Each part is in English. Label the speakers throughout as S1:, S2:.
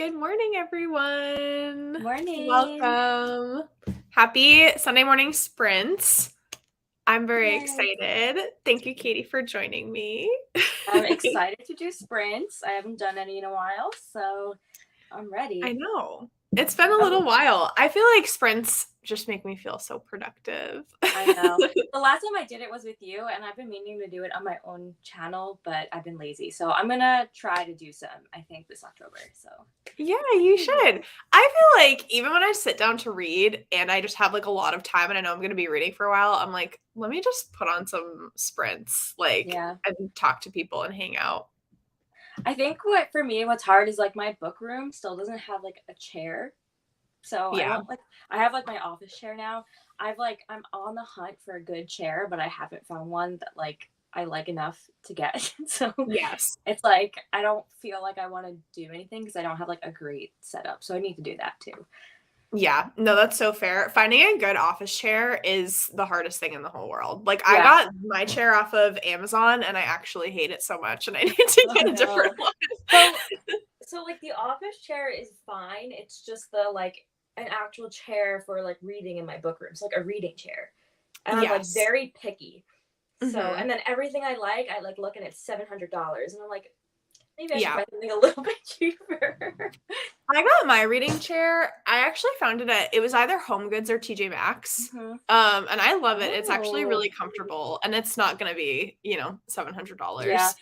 S1: Good morning, everyone.
S2: Morning.
S1: Welcome. Happy Sunday morning sprints. I'm very
S2: Yes.
S1: excited. Thank you, Katie, for joining me.
S2: I'm excited to do sprints. I haven't done any in a while, so I'm
S1: I
S2: ready.
S1: know. It's been a
S2: Oh,
S1: little while. I feel like sprints just make me feel so productive.
S2: I know. The last time I did it was with you, and I've been meaning to do it on my own channel, but I've been lazy. So I'm gonna try to do some, I think, this October. So
S1: Yeah, you should. I feel like even when I sit down to read and I just have like a lot of time and I know I'm going to be reading for a while, I'm like, let me just put on some sprints, like,
S2: yeah.
S1: and talk to people and hang out.
S2: I think for me what's hard is like my book room still doesn't have like a chair. So I
S1: Yeah.
S2: don't like I have like my office chair now. I'm on the hunt for a good chair, but I haven't found one that like I like enough to get. So
S1: Yes.
S2: it's like I don't feel like I want to do anything because I don't have like a great setup. So I need to do that too.
S1: Yeah. No, that's so fair. Finding a good office chair is the hardest thing in the whole world. Like, I
S2: Yeah.
S1: got my chair off of Amazon and I actually hate it so much and I need to
S2: Oh
S1: get a different
S2: no.
S1: one.
S2: So so like the office chair is fine. It's just the like an actual chair for like reading in my book room. So like a reading chair. And I'm like
S1: Yes.
S2: very picky. So
S1: Hmm.
S2: and then everything I like look and it's $700. And I'm like, maybe I should
S1: Yeah.
S2: find something a little bit cheaper.
S1: I got my reading chair. I actually found it was either Home Goods or TJ Maxx.
S2: Mhm.
S1: And I love it. It's actually
S2: Oh,
S1: really comfortable and it's not gonna be,
S2: yeah.
S1: $700.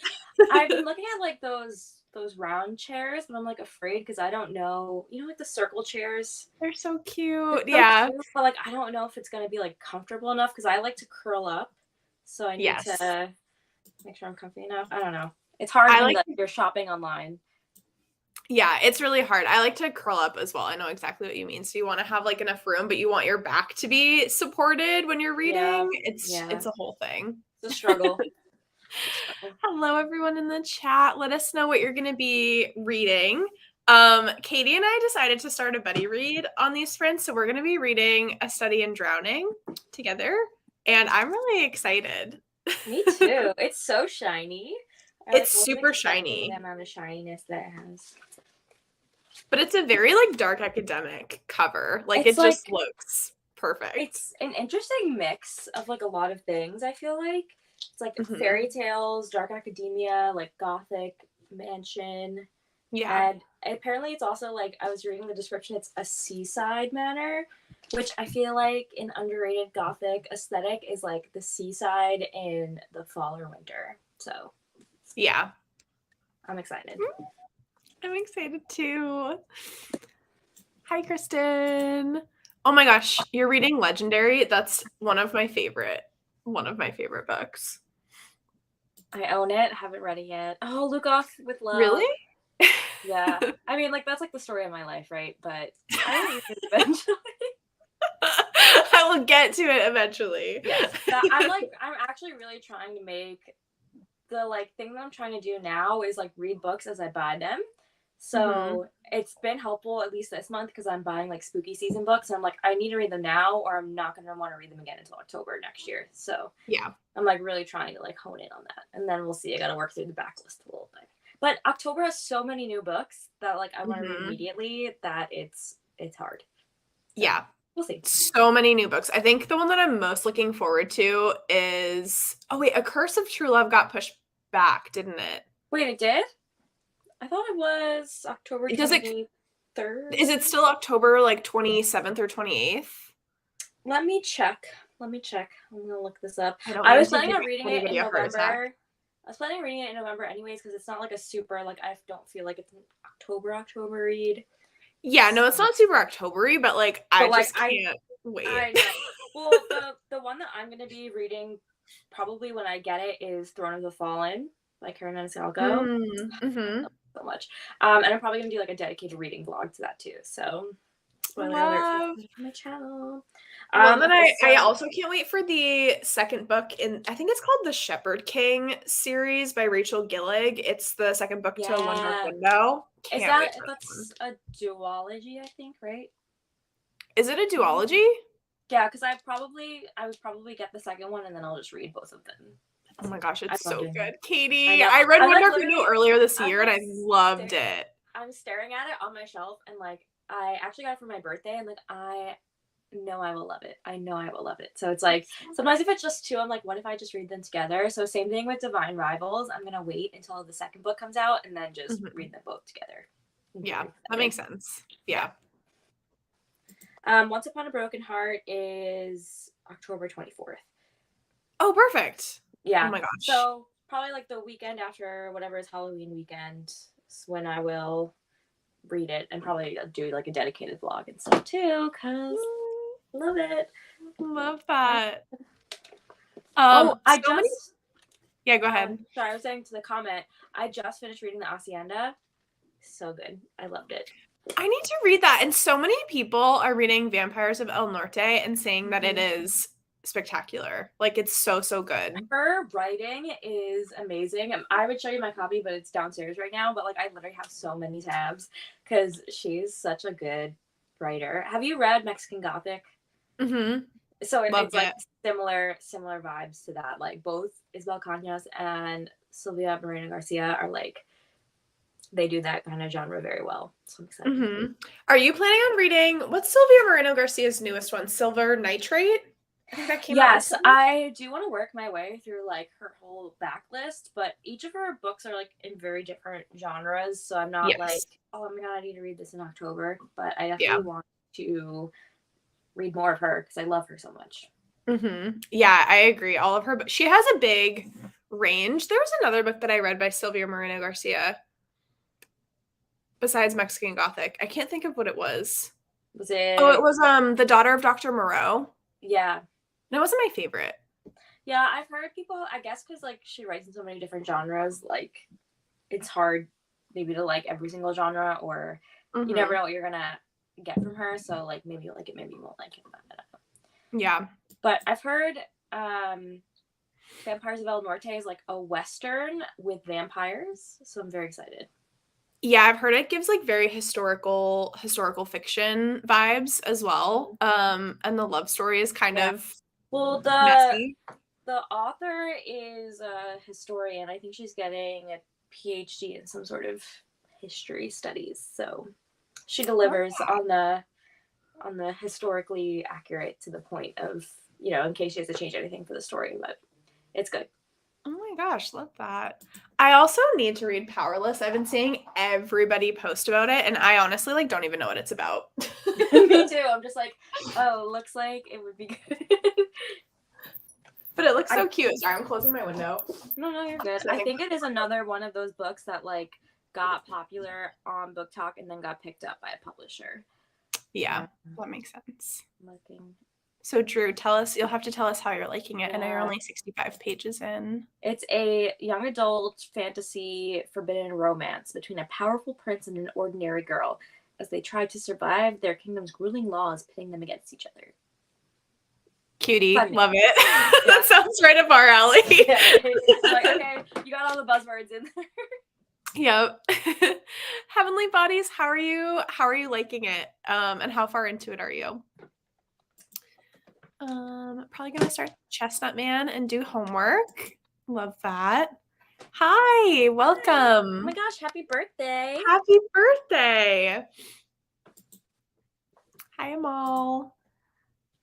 S2: I've been looking at like those round chairs, but I'm like afraid because I don't know. You know, like the circle chairs.
S1: They're so
S2: They're
S1: cute.
S2: so
S1: Yeah.
S2: cute, but like I don't know if it's gonna be like comfortable enough because I like to curl up, so I need
S1: Yes.
S2: to make sure I'm comfy enough. I don't know. It's hard
S1: I
S2: when
S1: like
S2: you're shopping online.
S1: Yeah, it's really hard. I like to curl up as well. I know exactly what you mean. So you want to have like enough room, but you want your back to be supported when you're
S2: Yeah,
S1: reading. It's
S2: yeah.
S1: a whole thing.
S2: It's a struggle. It's a struggle.
S1: Hello everyone in the chat. Let us know what you're going to be reading. Katie and I decided to start a buddy read on these sprints, so we're going to be reading A Study in Drowning together, and I'm really excited.
S2: Me too. It's so shiny. I like
S1: It's
S2: wasn't
S1: super
S2: expecting the
S1: shiny.
S2: amount of shininess that it has.
S1: But it's a very like dark academic cover. Like
S2: It's
S1: it just
S2: like
S1: looks perfect.
S2: it's an interesting mix of like a lot of things, I feel like. It's like
S1: Mhm.
S2: fairy tales, dark academia, like gothic mansion,
S1: Yeah.
S2: and apparently it's also like I was reading the description, it's a seaside manor, which I feel like an underrated gothic aesthetic is like the seaside in the fall or winter. So
S1: Yeah.
S2: I'm excited.
S1: I'm excited too. Hi, Kristen. Oh my gosh, you're reading Legendary. That's one of my favorite books.
S2: I own it, haven't read it yet. Oh, Luke Off with
S1: Really?
S2: Love. Yeah. I mean, like, that's like the story of my life, right? But I will read it eventually.
S1: I will get to it eventually.
S2: Yes. I'm actually really trying to make the like thing that I'm trying to do now is like read books as I buy them.
S1: Hmm.
S2: So it's been helpful at least this month because I'm buying like spooky season books and I'm like, I need to read them now or I'm not gonna want to read them again until October next year. So
S1: Yeah.
S2: I'm like really trying to like hone in on that. And then we'll see. I gotta work through the backlist a little bit. But October has so many new books that like I want to read
S1: Hmm.
S2: immediately that it's hard. So
S1: Yeah.
S2: we'll see.
S1: So many new books. I think the one that I'm most looking forward to is A Curse of True Love got pushed back, didn't it?
S2: Wait, it did? I thought it was October
S1: Does it
S2: 23rd.
S1: Is it still October like 27th or 28th?
S2: Let me check. Let me check. I'm gonna look this up.
S1: I don't
S2: I
S1: mean
S2: was
S1: to
S2: planning
S1: give
S2: on reading it
S1: anybody
S2: in
S1: a heart attack.
S2: November. I was planning on reading it in November anyways because it's not like a super like I don't feel like it's an October read.
S1: Yeah, no, it's not super Octobery, but like I
S2: But like
S1: just can't wait.
S2: I know. Well, the one that I'm gonna be reading probably when I get it is Throne of the Fallen by Karen Salgo.
S1: Mm, mhm.
S2: So much. And I'm probably gonna do like a dedicated reading vlog to that too. So spoiler alert for
S1: Love.
S2: my channel.
S1: Well, then
S2: Okay,
S1: I
S2: so
S1: also can't wait for the second book in I think it's called the Shepherd King series by Rachel Gillig. It's the second book to One North
S2: yeah.
S1: Window.
S2: Is
S1: Can't wait
S2: that
S1: for that one.
S2: that's a duology, I think, right?
S1: Is it a duology?
S2: Yeah, because I would probably get the second one and then I'll just read both of them.
S1: Oh my gosh,
S2: I
S1: it's
S2: love
S1: so
S2: doing that.
S1: good.
S2: I
S1: Katie,
S2: know.
S1: I read
S2: I'm
S1: One
S2: like
S1: North Window
S2: literally
S1: earlier this
S2: I'm
S1: year and
S2: like
S1: I loved
S2: staring
S1: it.
S2: I'm staring at it on my shelf, and like I actually got it for my birthday, and like I know I will love it. I know I will love it. So it's like sometimes if it's just two, I'm like, what if I just read them together? So same thing with Divine Rivals. I'm gonna wait until the second book comes out and then just read them both together.
S1: Yeah, that makes sense. Yeah.
S2: Once Upon a Broken Heart is October 24th.
S1: Oh, perfect.
S2: Yeah.
S1: Oh my gosh.
S2: So probably like the weekend after whatever is Halloween weekend is when I will read it, and probably do like a dedicated vlog and stuff too, because love it.
S1: Love that. Yeah, go ahead.
S2: Sorry, I was saying to the comment, I just finished reading the Hacienda. So good. I loved it.
S1: I need to read that. And so many people are reading Vampires of El Norte and saying that it is spectacular. Like, it's so, so good.
S2: Her writing is amazing. I would show you my copy, but it's downstairs right now. But like, I literally have so many tabs because she's such a good writer. Have you read Mexican Gothic?
S1: Mm-hmm.
S2: So it's like similar vibes to that. Like both Isabel Cañas and Silvia Moreno Garcia are like, they do that kind of genre very well. So I'm excited.
S1: Mm-hmm. Are you planning on reading, what's Silvia Moreno Garcia's newest one? Silver Nitrate? I think that came out.
S2: Yes, I do want to work my way through like her whole backlist, but each of her books are like in very different genres. So I'm not like, oh my God, I need to read this in October. But I definitely want to read more of her because I love her so much.
S1: Mm-hmm. Yeah, I agree. All of her, she has a big range. There was another book that I read by Silvia Moreno Garcia besides Mexican Gothic. I can't think of what it was.
S2: Was it?
S1: Oh, it was The Daughter of Dr. Moreau.
S2: Yeah.
S1: That wasn't my favorite.
S2: Yeah, I've heard people, I guess because like she writes in so many different genres, like it's hard maybe to like every single genre, or you never know what you're gonna get from her. So like maybe you like it, maybe you won't like it.
S1: Yeah.
S2: But I've heard Vampires of El Norte is like a Western with vampires. So I'm very excited.
S1: Yeah, I've heard it gives like very historical fiction vibes as well. And the love story is kind of messy.
S2: The author is a historian. I think she's getting a PhD in some sort of history studies. So she delivers on the historically accurate to the point of, you know, in case she has to change anything for the story, but it's good.
S1: Oh my gosh, love that. I also need to read Powerless. I've been seeing everybody post about it, and I honestly like don't even know what it's about.
S2: Me too. I'm just like, oh, looks like it would be good.
S1: But it looks so cute. Sorry, I'm closing my window.
S2: No, you're good. I think it is another one of those books that like got popular on Book Talk and then got picked up by a publisher.
S1: Yeah, that makes sense.
S2: Looking.
S1: So Drew, you'll have to tell us how you're liking it. I know you're only 65 pages in.
S2: It's a young adult fantasy forbidden romance between a powerful prince and an ordinary girl as they try to survive their kingdom's grueling laws pitting them against each other.
S1: Cutie. Love it. That sounds right up our alley.
S2: Yeah. Like, okay, you got all the buzzwords in there.
S1: Yep. Heavenly Bodies, how are you liking it? And how far into it are you? Probably gonna start Chestnut Man and do homework. Love that. Hi, welcome.
S2: Oh my gosh, happy birthday.
S1: Happy birthday. Hi, Amal.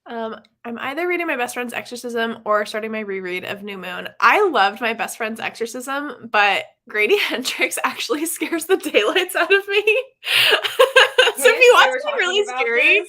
S1: I'm either reading My Best Friend's Exorcism or starting my reread of New Moon. I loved My Best Friend's Exorcism, but Grady Hendrix actually scares the daylights out of me. So if you want something really scary,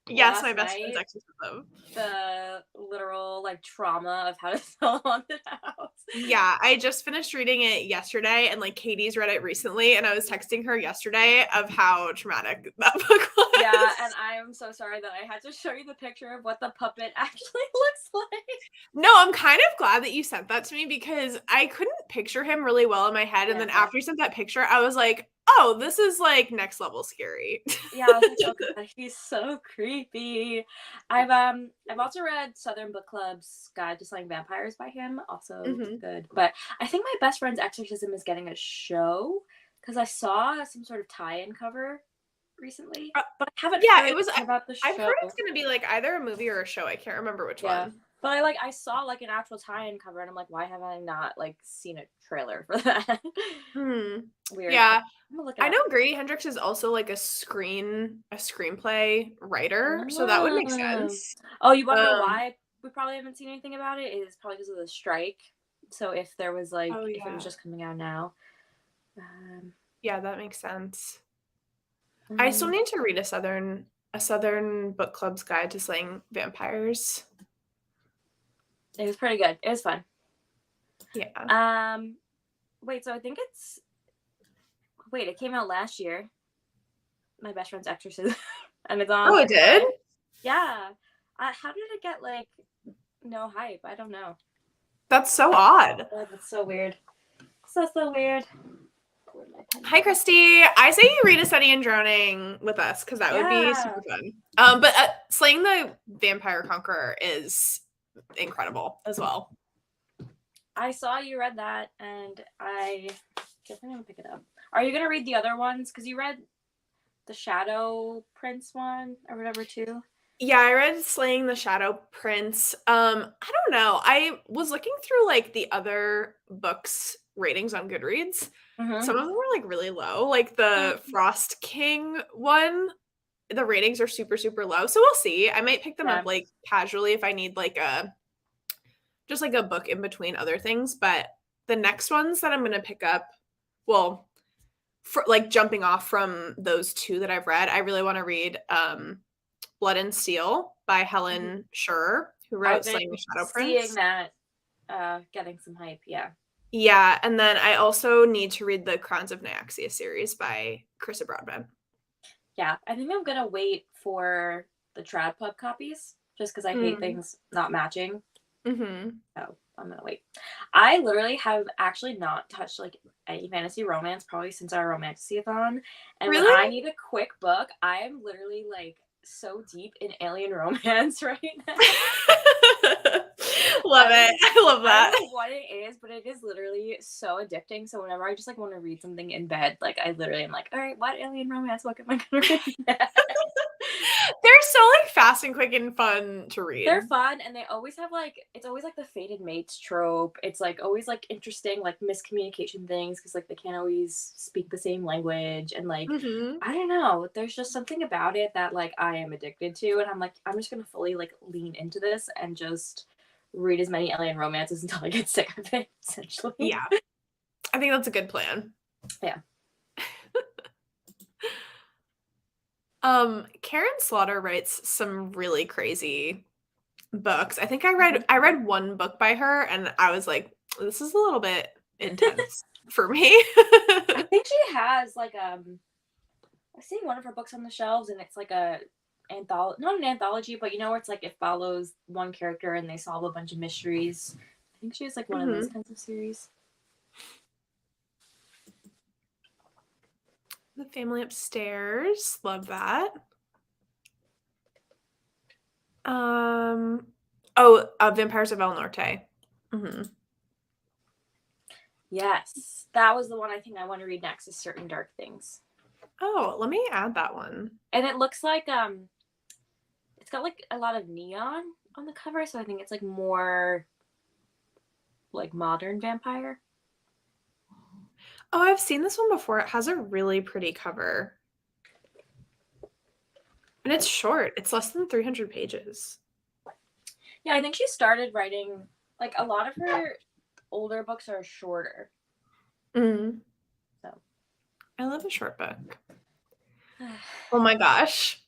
S1: yes, My Best Friend's Exorcism.
S2: The literal like trauma of how to sell a haunted house.
S1: Yeah, I just finished reading it yesterday, and like Katie's read it recently, and I was texting her yesterday of how traumatic that book was.
S2: Yeah, and I'm so sorry that I had to show you the picture of what the puppet actually looks like.
S1: No, I'm kind of glad that you sent that to me because I couldn't picture him really well in my head, and then after you sent that picture, I was like, oh, this is like next level scary.
S2: Yeah, I was like, oh God, he's so creepy. I've also read Southern Book Club's Guide to Slaying Vampires by him. Also good. But I think My Best Friend's Exorcism is getting a show because I saw some sort of tie-in cover recently. But I haven't heard about the show.
S1: I've heard it's gonna be like either a movie or a show. I can't remember which one.
S2: But I saw like an actual tie-in cover, and I'm like, why haven't I not like seen a trailer for that?
S1: Weird.
S2: Yeah, look it
S1: I
S2: up.
S1: know Grady Hendrix is also like a screenplay writer, so that would make sense.
S2: Oh, you want to know
S1: Um,
S2: why we probably haven't seen anything about it? It is probably because of the strike. So if there was like,
S1: oh
S2: if it was
S1: yeah.
S2: just coming out now. Um,
S1: Yeah, that makes sense. I still
S2: um,
S1: need to read a Southern book club's guide to slaying vampires.
S2: it was pretty good. It was fun.
S1: Yeah.
S2: Um, wait, so I think it came out last year. My best friend's exorcism, and it's
S1: Oh,
S2: on
S1: it did?
S2: Prime. Yeah. How did it get like no hype? I don't know.
S1: That's so odd.
S2: Oh, that's so weird. So weird. Where'd my pen
S1: Hi,
S2: go?
S1: Christy. I say you read A Study in Drowning with us because that would be
S2: Yeah.
S1: super fun. But Slaying the Vampire Conqueror is incredible as well.
S2: I saw you read that, and I guess I'm gonna pick it up. Are you gonna read the other ones? Because you read the Shadow Prince one or whatever too.
S1: Yeah, I read Slaying the Shadow Prince. I don't know. I was looking through like the other books ratings on Goodreads.
S2: Mm-hmm.
S1: Some of them were like really low. Like the Frost King one, the ratings are super, super low. So we'll see. I might pick them
S2: Yeah.
S1: up like casually if I need like just like a book in between other things. But the next ones that I'm gonna pick up, well, like jumping off from those two that I've read, I really want to read Blood and Steel by Helen Scher, who
S2: I've
S1: wrote
S2: been
S1: Slaying the Shadow
S2: seeing
S1: Prince.
S2: that getting some hype. Yeah.
S1: Yeah, and then I also need to read the Crowns of Nyaxia series by Carissa Broadbent.
S2: Yeah. I think I'm gonna wait for the Trad Pub copies just because I hate
S1: Mm.
S2: things not matching.
S1: Mm-hmm.
S2: So I'm gonna wait. I literally have actually not touched like any fantasy romance probably since our romantasy-a-thon. And when
S1: Really?
S2: I need a quick book, I am literally like so deep in alien romance right now.
S1: Love it. I love
S2: I
S1: that.
S2: don't know what it is, but it is literally so addicting. So whenever I just like want to read something in bed, like I literally am like, all right, what alien romance book am I gonna read?
S1: They're so like fast and quick and fun to read.
S2: They're fun, and they always have like it's always like the fated mates trope. It's like always like interesting like miscommunication things because like they can't always speak the same language, and like
S1: Mm-hmm.
S2: I don't know. There's just something about it that like I am addicted to, and I'm like I'm just gonna fully like lean into this and just read as many alien romances until I get sick of it. Essentially,
S1: Yeah, I think that's a good plan.
S2: yeah.
S1: Karen Slaughter writes some really crazy books. I think I read one book by her and I was like, this is a little bit intense for me.
S2: I think she has like I've seen one of her books on the shelves, and it's like a anthology, not an anthology, but you know where it's like it follows one character and they solve a bunch of mysteries. I think she has like one of those
S1: Mhm.
S2: kinds of series.
S1: The Family Upstairs, love that. Vampires of El Norte. Mm-hmm.
S2: Yes, that was the one I think I want to read next. Is Certain Dark Things,
S1: Oh, let me add that one.
S2: and it looks like it's got like a lot of neon on the cover, so I think it's like more like modern vampire.
S1: Oh, I've seen this one before. It has a really pretty cover. And it's short. It's less than 300 pages.
S2: Yeah, I think she started writing like a lot of her older books are shorter.
S1: Mm.
S2: So
S1: I love a short book. Oh my gosh.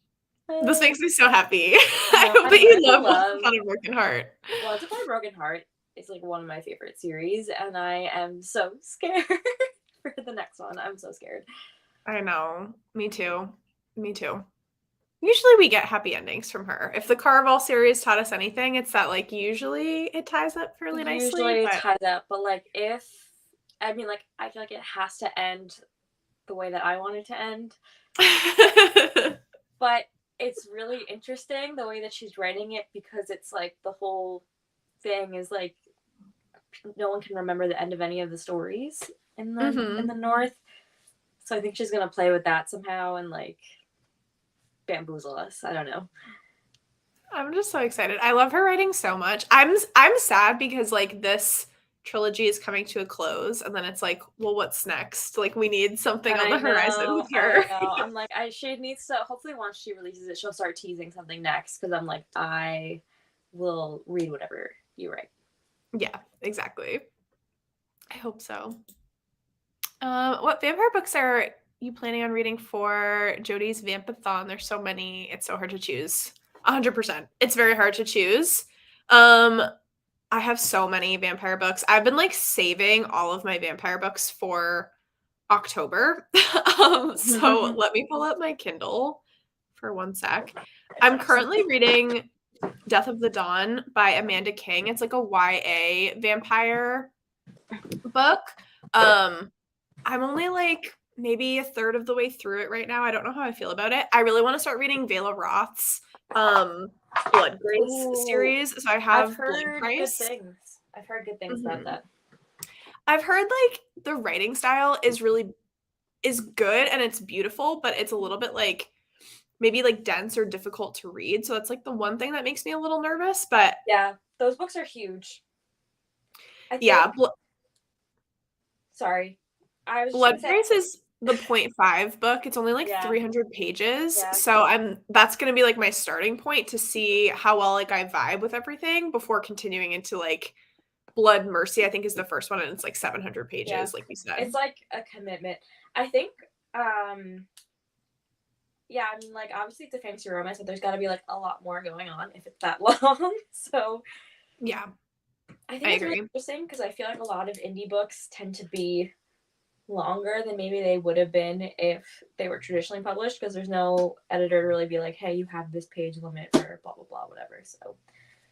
S1: This makes me so happy. I hope that you love Once Upon a Broken Heart.
S2: Once Upon a Broken Heart is like one of my favorite series, and I am so scared for the next one. I'm so scared.
S1: I know. Me too. Me too. Usually we get happy endings from her. If the Caraval series taught us anything, it's that like usually it ties up fairly nicely.
S2: Usually it
S1: But
S2: ties up, but like I feel like it has to end the way that I want it to end. But it's really interesting the way that she's writing it because it's like the whole thing is like no one can remember the end of any of the stories in the north. So I think she's gonna play with that somehow and like bamboozle us. I don't know.
S1: I'm just so excited. I love her writing so much. I'm sad because like this trilogy is coming to a close, and then it's like, well, what's next? Like, we need something on the horizon with her.
S2: I know. I'm like, she needs to. Hopefully, once she releases it, she'll start teasing something next. Because I'm like, I will read whatever you write.
S1: Yeah, exactly. I hope so. What vampire books are you planning on reading for Jodie's Vampathon? There's so many. It's so hard to choose. 100%. It's very hard to choose. I have so many vampire books. I've been like saving all of my vampire books for October. So let me pull up my Kindle for one sec. I'm currently reading Death of the Dawn by Amanda King. It's like a YA vampire book. I'm only like maybe a third of the way through it right now. I don't know how I feel about it. I really want to start reading Vela Roth's Blood Grace series. So I have
S2: I've heard
S1: Blood Grace.
S2: good things. I've heard good things about that.
S1: I've heard like the writing style is good and it's beautiful, but it's a little bit like maybe like dense or difficult to read. So that's like the one thing that makes me a little nervous. But
S2: yeah, those books are huge.
S1: Yeah.
S2: Sorry.
S1: Blood Grace is the 0.5 book. It's only like 300 pages. Yeah. So that's going to be like my starting point to see how well like I vibe with everything before continuing into like Blood Mercy, I think is the first one, and it's like 700 pages, like we said.
S2: It's like a commitment. I think yeah, I mean, like, obviously it's a fantasy romance, but there's got to be like a lot more going on if it's that long. So
S1: yeah,
S2: I think it's really interesting because I feel like a lot of indie books tend to be longer than maybe they would have been if they were traditionally published, because there's no editor to really be like, hey, you have this page limit or blah blah blah, whatever. So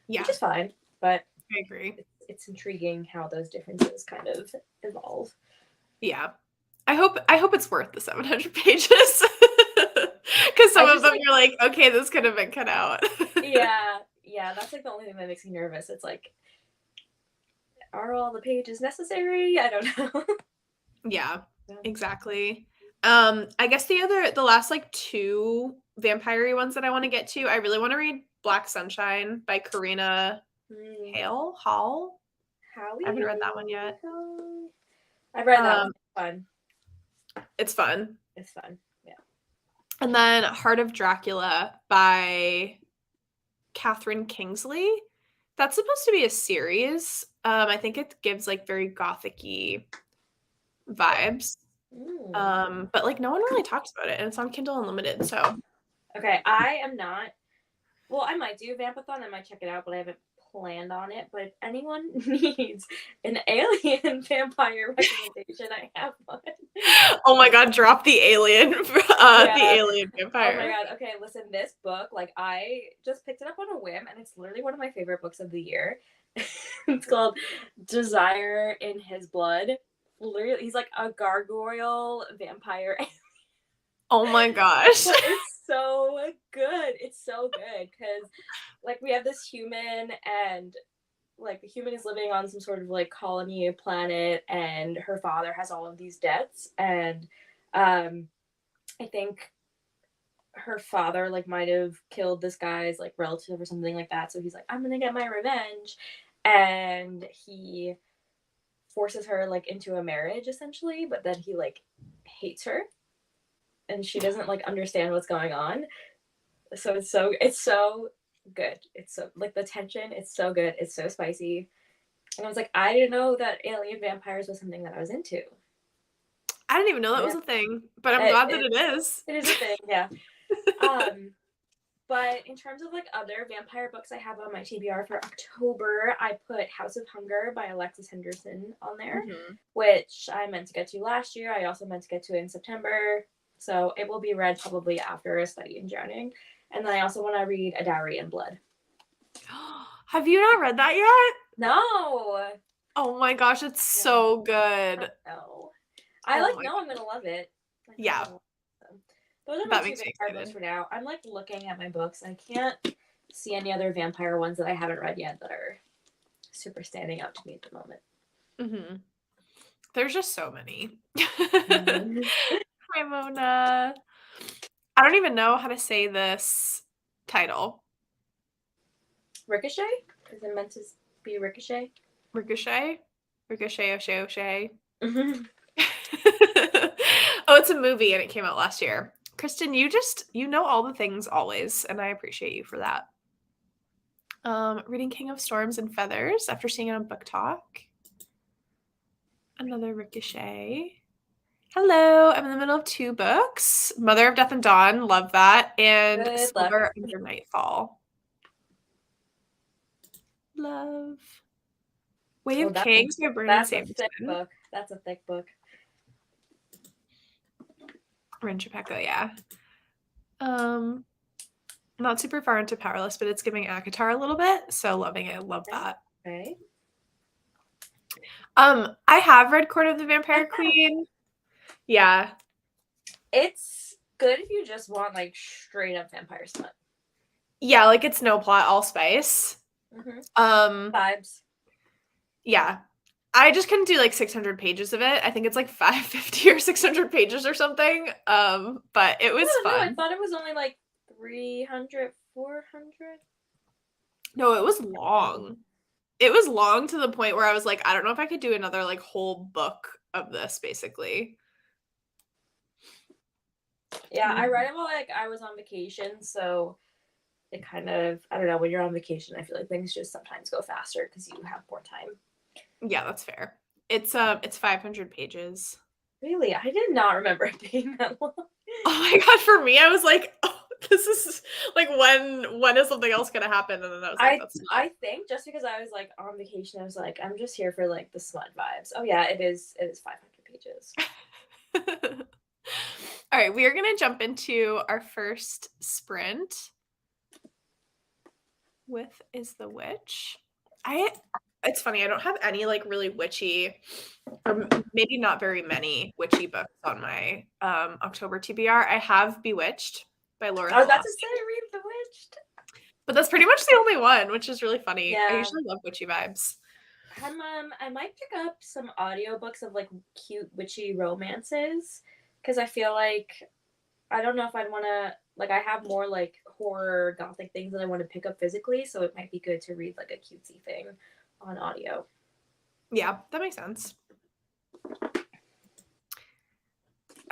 S2: yeah, which is fine, but
S1: I agree.
S2: It's intriguing how those differences kind of evolve.
S1: Yeah, I hope it's worth the 700 pages. Because some of them like, you're like, okay, this could have been cut out.
S2: yeah, that's like the only thing that makes me nervous. It's like, are all the pages necessary? I don't know.
S1: Yeah, exactly. I guess the last like two vampire-y ones that I want to get to, I really want to read Black Sunshine by Karina Hall. I haven't read that one yet.
S2: I've read that one.
S1: It's fun.
S2: It's fun. Yeah.
S1: And then Heart of Dracula by Catherine Kingsley. That's supposed to be a series. I think it gives like very gothic-y vibes. But like no one really talks about it, and it's on Kindle Unlimited. So
S2: okay, I am not. Well, I might do Vampathon. I might check it out, but I haven't planned on it. But if anyone needs an alien vampire recommendation, I have one.
S1: Oh my god, drop the alien, the alien vampire.
S2: Oh my god. Okay, listen, this book, like I just picked it up on a whim, and it's literally one of my favorite books of the year. It's called Desire in His Blood. Literally, he's like a gargoyle vampire.
S1: Oh my gosh.
S2: But it's so good. It's so good because like we have this human, and like the human is living on some sort of like colony planet, and her father has all of these debts, and I think her father like might have killed this guy's like relative or something like that. So he's like, I'm gonna get my revenge, and he forces her like into a marriage essentially, but then he like hates her, and she doesn't like understand what's going on. So it's so good. It's so like the tension. It's so good. It's so spicy. And I was like, I didn't know that alien vampires was something that I was into.
S1: I didn't even know that was a thing, but I'm glad that it is.
S2: It is a thing, yeah. But in terms of like other vampire books I have on my TBR for October, I put House of Hunger by Alexis Henderson on there, which I meant to get to last year. I also meant to get to in September. So it will be read probably after A Study in Drowning. And then I also want to read A Dowry in Blood.
S1: Have you not read that yet?
S2: No.
S1: Oh my gosh, it's so good.
S2: No. I know I'm going to love it.
S1: Yeah.
S2: Those are my two vampire books for now. I'm like looking at my books. I can't see any other vampire ones that I haven't read yet that are super standing out to me at the moment.
S1: There's just so many. Hi, Mona. I don't even know how to say this title.
S2: Ricochet? Is it meant to be Ricochet?
S1: Ricochet? Ricochet, O'Shea, O'Shea.
S2: Mhm.
S1: Oh, it's a movie and it came out last year. Kristen, you know all the things always, and I appreciate you for that. Reading King of Storms and Feathers after seeing it on Book Talk. Another Ricochet. Hello, I'm in the middle of 2 books. Mother of Death and Dawn, love that, and
S2: Good luck.
S1: Silver Under Nightfall. Love. Way of Kings by Brandon
S2: That's a thick
S1: Sanderson.
S2: book. That's a thick book.
S1: Rin Chapeko, yeah. Not super far into Powerless, but it's giving ACOTAR a little bit, so loving it. Love that.
S2: Okay.
S1: I have read Court of the Vampire Queen. Yeah.
S2: It's good if you just want like straight up vampire smut.
S1: Yeah, like it's no plot, all spice.
S2: Vibes.
S1: Yeah. I just couldn't do like 600 pages of it. I think it's like 550 or 600 pages or something. But it was fun.
S2: I thought it was only like 300, 400.
S1: No, it was long. It was long to the point where I was like, I don't know if I could do another like whole book of this, basically.
S2: Yeah, I read it while like I was on vacation, so it kind of, I don't know, when you're on vacation, I feel like things just sometimes go faster because you have more time.
S1: Yeah, that's fair. It's 500 pages.
S2: Really? I did not remember it being that long.
S1: Oh my god, for me, I was like, oh, this is like when is something else gonna happen? And then I was like, that's not.
S2: I think just because I was like on vacation, I was like, I'm just here for like the smut vibes. Oh yeah, it is 500 pages.
S1: All right, we are gonna jump into our first sprint with Is the Witch. It's funny, I don't have any like really witchy, or maybe not very many witchy books on my October TBR. I have Bewitched by Laura.
S2: I was about to say read Bewitched.
S1: But that's pretty much the only one, which is really funny.
S2: Yeah.
S1: I usually love witchy vibes.
S2: I might pick up some audiobooks of like cute witchy romances because I feel like I don't know if I'd want to, like, I have more like horror gothic things that I want to pick up physically, so it might be good to read like a cutesy thing on audio.
S1: Yeah, that makes sense.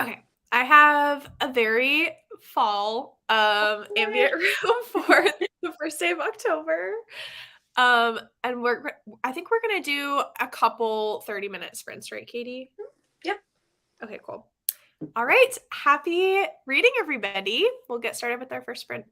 S1: Okay, I have a very fall ambient room for the first day of October. And I think we're gonna do a couple 30-minute sprints, right, Katie?
S2: Yep.
S1: Okay, cool. All right, happy reading, everybody. We'll get started with our first sprint.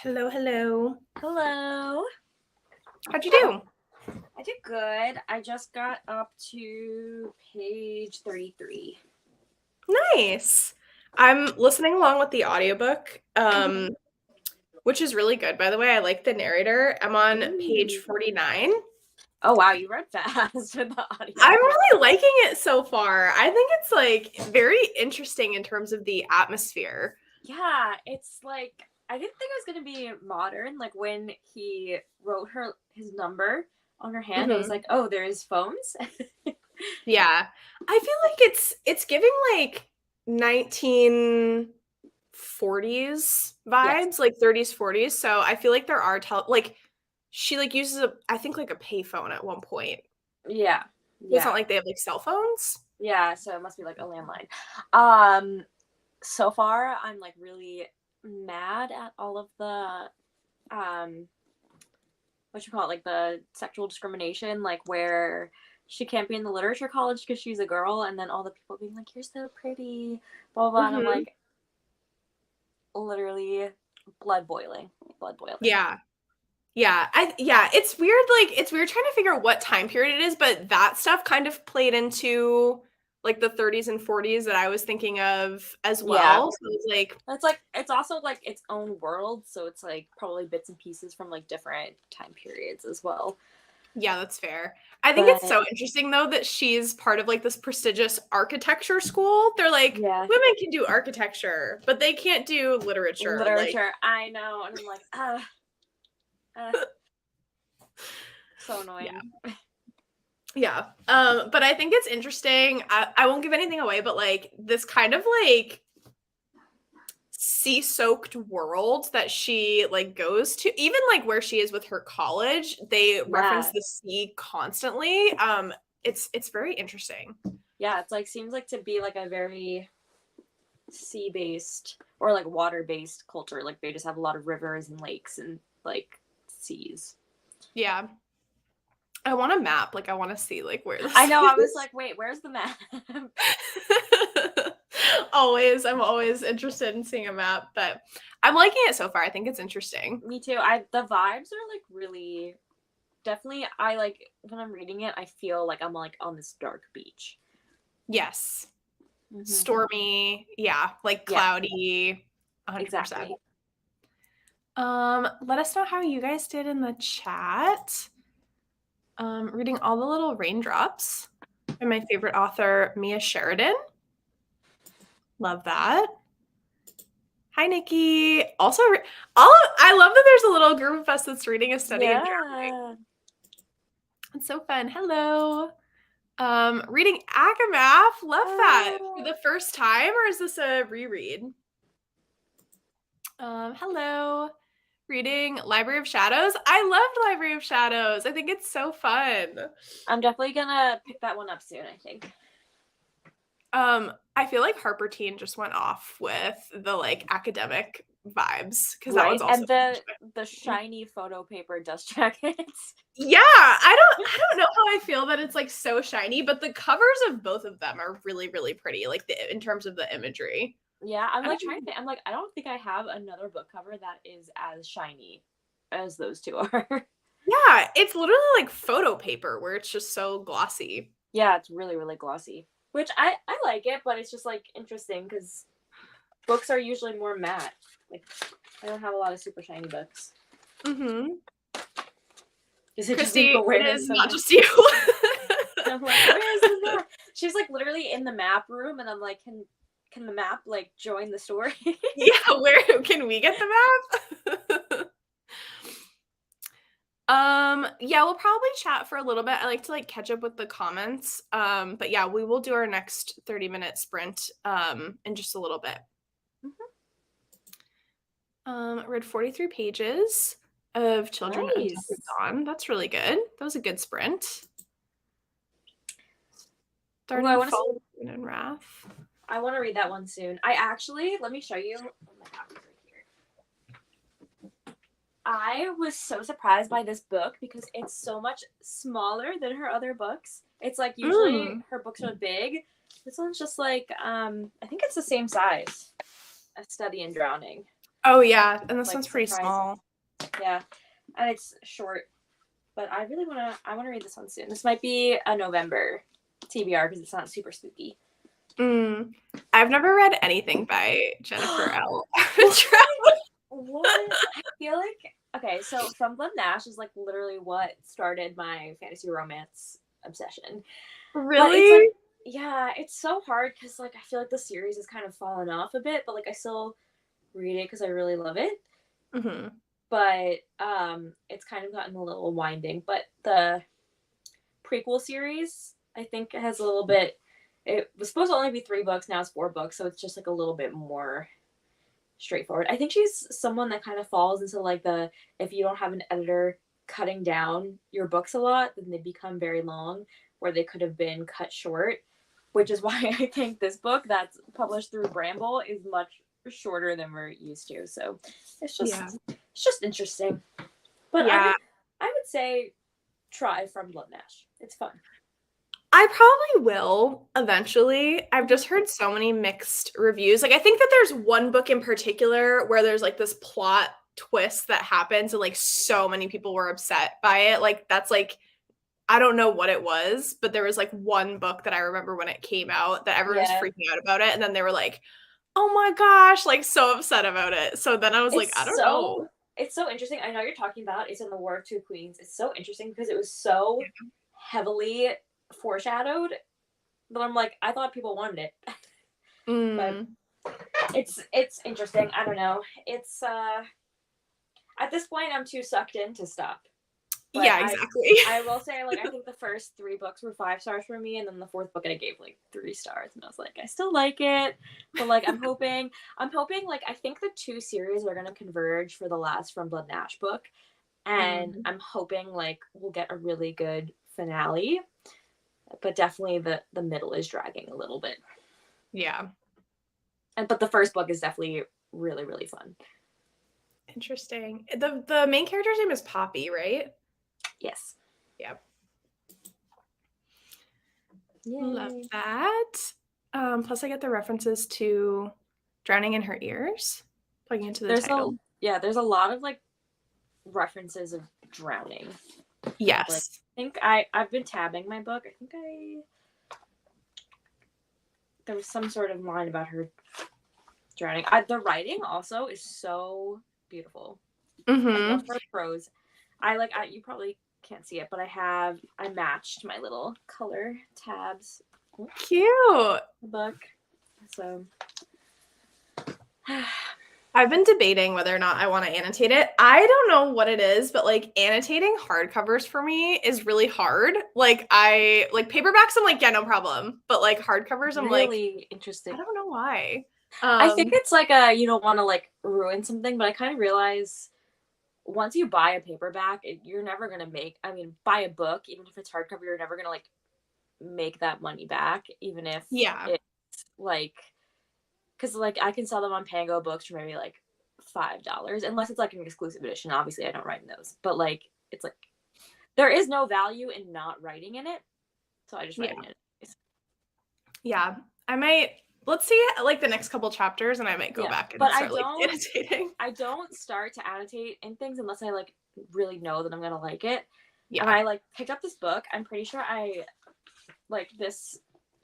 S1: Hello, hello.
S2: Hello.
S1: How'd you do?
S2: I did good. I just got up to page 33.
S1: Nice. I'm listening along with the audiobook, which is really good, by the way. I like the narrator. I'm on page
S2: Ooh.
S1: 49.
S2: Oh, wow. You read fast with the audio.
S1: I'm really liking it so far. I think it's like very interesting in terms of the atmosphere.
S2: Yeah, it's like, I didn't think it was going to be modern. Like when he wrote his number on her hand, it was
S1: Mhm.
S2: like, oh, there's phones.
S1: Yeah. I feel like it's giving like 1940s
S2: Yes.
S1: vibes, like 30s, 40s. So I feel like there are like she like uses I think like a payphone at one point.
S2: Yeah.
S1: It's not
S2: Yeah.
S1: like they have like cell phones.
S2: Yeah. So it must be like a landline. Um, so far, I'm like really mad at all of the what you call it, like the sexual discrimination, like where she can't be in the literature college because she's a girl, and then all the people being like, "You're so pretty," blah blah, and I'm
S1: Mhm.
S2: like, literally, blood boiling, blood boiling.
S1: Yeah. Yeah, it's weird, like, it's weird trying to figure out what time period it is, but that stuff kind of played into, like, the 30s and 40s that I was thinking of as
S2: Yeah,
S1: well, so it's like
S2: it's like it's also like its own world, so it's like probably bits and pieces from like different time periods as well.
S1: yeah, that's fair. I think it's
S2: But
S1: so interesting, though, that she's part of, like, this prestigious architecture school. They're like,
S2: yeah,
S1: "Women can do architecture, but they can't do literature," like
S2: literature, I know, and I'm like, uh so
S1: yeah.
S2: annoying.
S1: Yeah. But I think it's interesting. I won't give anything away, but like this kind of like sea-soaked world that she like goes to, even like where she is with her college, they reference
S2: Yeah.
S1: the sea constantly. It's very interesting.
S2: Yeah, it's like seems like to be like a very sea based or like water based culture. Like they just have a lot of rivers and lakes and like seas.
S1: Yeah. I want a map. Like I want to see like where
S2: I
S1: this
S2: know, I was
S1: is.
S2: like, wait, where's the map?
S1: Always, I'm always interested in seeing a map, but I'm liking it so far. I think it's interesting.
S2: Me too. The vibes are like really definitely I like when I'm reading it, I feel like I'm like on this dark beach.
S1: Yes.
S2: Mm-hmm.
S1: Stormy, yeah, like
S2: Yeah,
S1: cloudy, 100%.
S2: exactly.
S1: Let us know how you guys did in the chat. Reading All the Little Raindrops by my favorite author, Mia Sheridan. Love that. Hi, Nikki. Also, I love that there's a little group of us that's reading a study in drowning.
S2: Yeah.
S1: It's so fun. Hello. Reading Agamaf. Love that. For the first time, or is this a reread? Hello. Reading Library of Shadows. I loved Library of Shadows. I think it's so fun.
S2: I'm definitely gonna pick that one up soon, I think.
S1: I feel like Harper Teen just went off with the like academic vibes because that
S2: Right.
S1: one's also
S2: And the shiny photo paper dust jackets.
S1: yeah. I don't know how I feel that it's like so shiny, but the covers of both of them are really really pretty. Like in terms of the imagery.
S2: Yeah, I'm
S1: I
S2: like
S1: don't
S2: trying to think. I'm like, I don't think I have another book cover that is as shiny as those two are.
S1: Yeah, it's literally like photo paper where it's just so glossy.
S2: Yeah, it's really, really glossy. Which I like it, but it's just like interesting because books are usually more matte. Like I don't have a lot of super shiny books.
S1: Mm-hmm.
S2: Is it just
S1: Christy,
S2: like, but where
S1: it
S2: is
S1: is
S2: the
S1: not
S2: map?
S1: just you.
S2: I'm like, where is the map? She's like literally in the map room, and I'm like, can the map like join the story?
S1: Yeah, where can we get the map? Yeah, we'll probably chat for a little bit. I like to like catch up with the comments. But yeah, we will do our next 30-minute sprint in just a little bit. I read 43 pages of Children of Tucker
S2: Nice.
S1: Dawn. That's really good. That was a good sprint.
S2: Ooh, I
S1: Starting
S2: want to.
S1: Fall and Wrath.
S2: I want to read that one soon. I actually let me show you. Oh my god, right here. I was so surprised by this book because it's so much smaller than her other books. It's like usually her books are big. This one's just like I think it's the same size as Study in Drowning.
S1: Oh yeah, and this
S2: Like
S1: one's pretty
S2: surprising.
S1: small.
S2: Yeah, and it's short, but I wanna read this one soon. This might be a November TBR because it's not super spooky.
S1: Mm. I've never read anything by Jennifer L.
S2: What? What? I feel like okay. So From Blood and Ash is like literally what started my fantasy romance obsession. But it's like,
S1: Really?
S2: yeah, it's so hard because like I feel like the series has kind of fallen off a bit, but like I still read it because I really love it.
S1: Mm-hmm.
S2: But it's kind of gotten a little winding. But the prequel series, I think, has a little bit. It was supposed to only be 3 books, now it's 4 books, so it's just like a little bit more straightforward. I think she's someone that kind of falls into like the if you don't have an editor cutting down your books a lot, then they become very long, where they could have been cut short, which is why I think this book that's published through Bramble is much shorter than we're used to. So
S1: Yeah.
S2: it's just interesting. But
S1: Yeah.
S2: I would say try From Blood and Ash. It's fun.
S1: I probably will eventually. I've just heard so many mixed reviews. Like I think that there's one book in particular where there's like this plot twist that happens and like so many people were upset by it. Like that's like I don't know what it was, but there was like one book that I remember when it came out that everyone was
S2: Yeah.
S1: freaking out about it and then they were like, "Oh my gosh," like so upset about it. So then I was like,
S2: It's
S1: I don't
S2: so
S1: know.
S2: it's so interesting. I know you're talking about it's in the War of Two Queens. It's so interesting because it was so heavily foreshadowed. But I'm like, I thought people wanted it. But
S1: Mm.
S2: it's interesting. I don't know. It's at this point I'm too sucked in to stop. But
S1: Yeah, exactly.
S2: I will say like I think the first 3 books were 5 stars for me, and then the fourth book I gave like 3 stars, and I was like I still like it, but like I'm hoping like I think the 2 series are gonna converge for the last From Blood and Ash book, and
S1: Mm.
S2: I'm hoping like we'll get a really good finale, but definitely the middle is dragging a little bit,
S1: Yeah.
S2: and but the first book is definitely really fun.
S1: Interesting. The main character's name is Poppy, right?
S2: Yes.
S1: Yep. Love
S2: Yay.
S1: that. Plus I get the references to Drowning in Her Ears, plugging into the
S2: There's a
S1: title.
S2: yeah, there's a lot of like references of drowning. Like
S1: Yes.
S2: I think I've been tabbing my book. I think I there was some sort of line about her drowning. The writing also is so beautiful. I love
S1: Mm-hmm.
S2: her prose. You probably can't see it, but I matched my little color tabs
S1: Cute.
S2: book. So
S1: I've been debating whether or not I want to annotate it. I don't know what it is, but like annotating hardcovers for me is really hard. Like I like paperbacks, I'm like, yeah, no problem. But like hardcovers, I'm like,
S2: really interesting.
S1: I don't know why.
S2: I think it's like a you don't want to like ruin something, but I kind of realize once you buy a paperback, you're never gonna make. I mean, buy a book, even if it's hardcover, you're never gonna like make that money back, even if
S1: yeah.
S2: it's like, because like I can sell them on Pango Books for maybe like $5, unless it's like an exclusive edition. Obviously, I don't write in those, but like it's like there is no value in not writing in it, so I just write
S1: Yeah.
S2: in it.
S1: Yeah. I might let's see like the next couple chapters and I might go
S2: Yeah,
S1: back
S2: but
S1: and start like annotating.
S2: I don't start to annotate in things unless I like really know that I'm gonna like it. And
S1: Yeah.
S2: I like picked up this book. I'm pretty sure I like this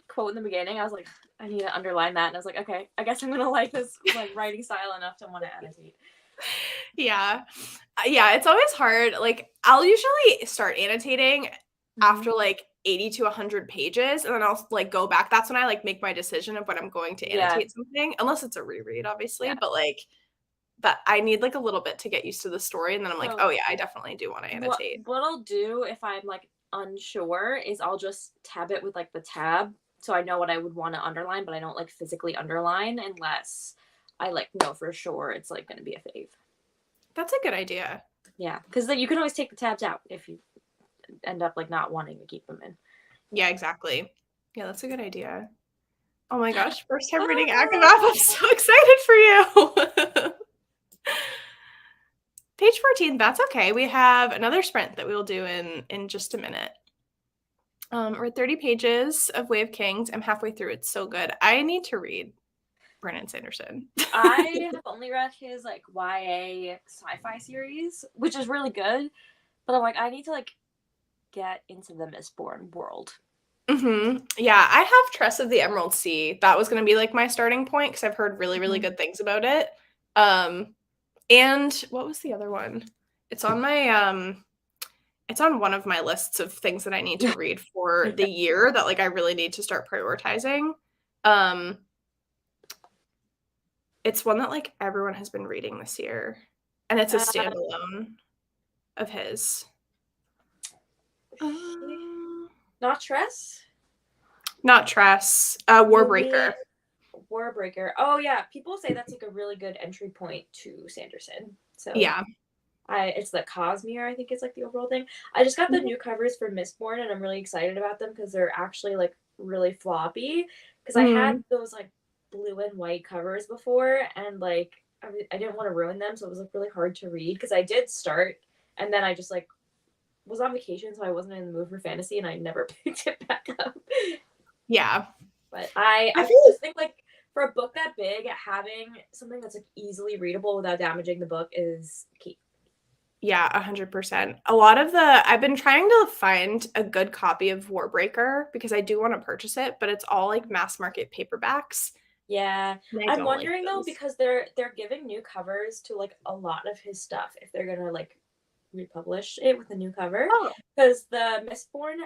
S2: quote in the beginning. I was like, I need to underline that, and I was like, okay, I guess I'm gonna like this like writing style enough to want to annotate.
S1: Yeah. Yeah, it's always hard. Like I'll usually start annotating after like 80 to 100 pages and then I'll like go back. That's when I like make my decision of when I'm going to
S2: Yeah,
S1: annotate something, unless it's a reread obviously,
S2: yeah.
S1: but like but I need like a little bit to get used to the story and then I'm like,
S2: So
S1: "Oh yeah, I definitely do want to annotate."
S2: what I'll do if I'm like unsure is I'll just tab it with like the tab, so I know what I would want to underline, but I don't like physically underline unless I like know for sure it's like going to be a fave.
S1: That's a good idea.
S2: Yeah, because then you can always take the tabs out if you end up like not wanting to keep them in.
S1: Yeah, exactly. Yeah, that's a good idea. Oh my gosh, first time reading Active
S2: Ah!
S1: App. I'm so excited for you. Page 14, that's okay. We have another sprint that we will do in just a minute. We're at 30 pages of Way of Kings. I'm halfway through. It's so good. I need to read. Brandon Sanderson.
S2: I have only read his like YA sci-fi series, which is really good, but I'm like, I need to like get into the Mistborn world.
S1: Yeah, I have Tress of the Emerald Sea. That was going to be like my starting point because I've heard really, really good things about it. And what was the other one? It's on my it's on one of my lists of things that I need to read for the year that like I really need to start prioritizing. It's one that like everyone has been reading this year, and it's a standalone of his.
S2: Not Tress?
S1: Not Tress, Warbreaker.
S2: Warbreaker. Oh yeah, people say that's like a really good entry point to Sanderson. So
S1: Yeah.
S2: It's the Cosmere, I think is like the overall thing. I just got the new covers for Mistborn and I'm really excited about them because they're actually like really floppy. Because I had those like blue and white covers before and like I didn't want to ruin them, so it was like really hard to read because I did start and then I just like was on vacation, so I wasn't in the mood for fantasy and I never picked it back up.
S1: Yeah.
S2: But I just think like for a book that big, having something that's like easily readable without damaging the book is key.
S1: Yeah, 100%. A lot of I've been trying to find a good copy of Warbreaker because I do want to purchase it, but it's all like mass market paperbacks.
S2: Yeah. I'm wondering though, because they're giving new covers to like a lot of his stuff if they're gonna like republish it with a new cover. Because the Mistborn,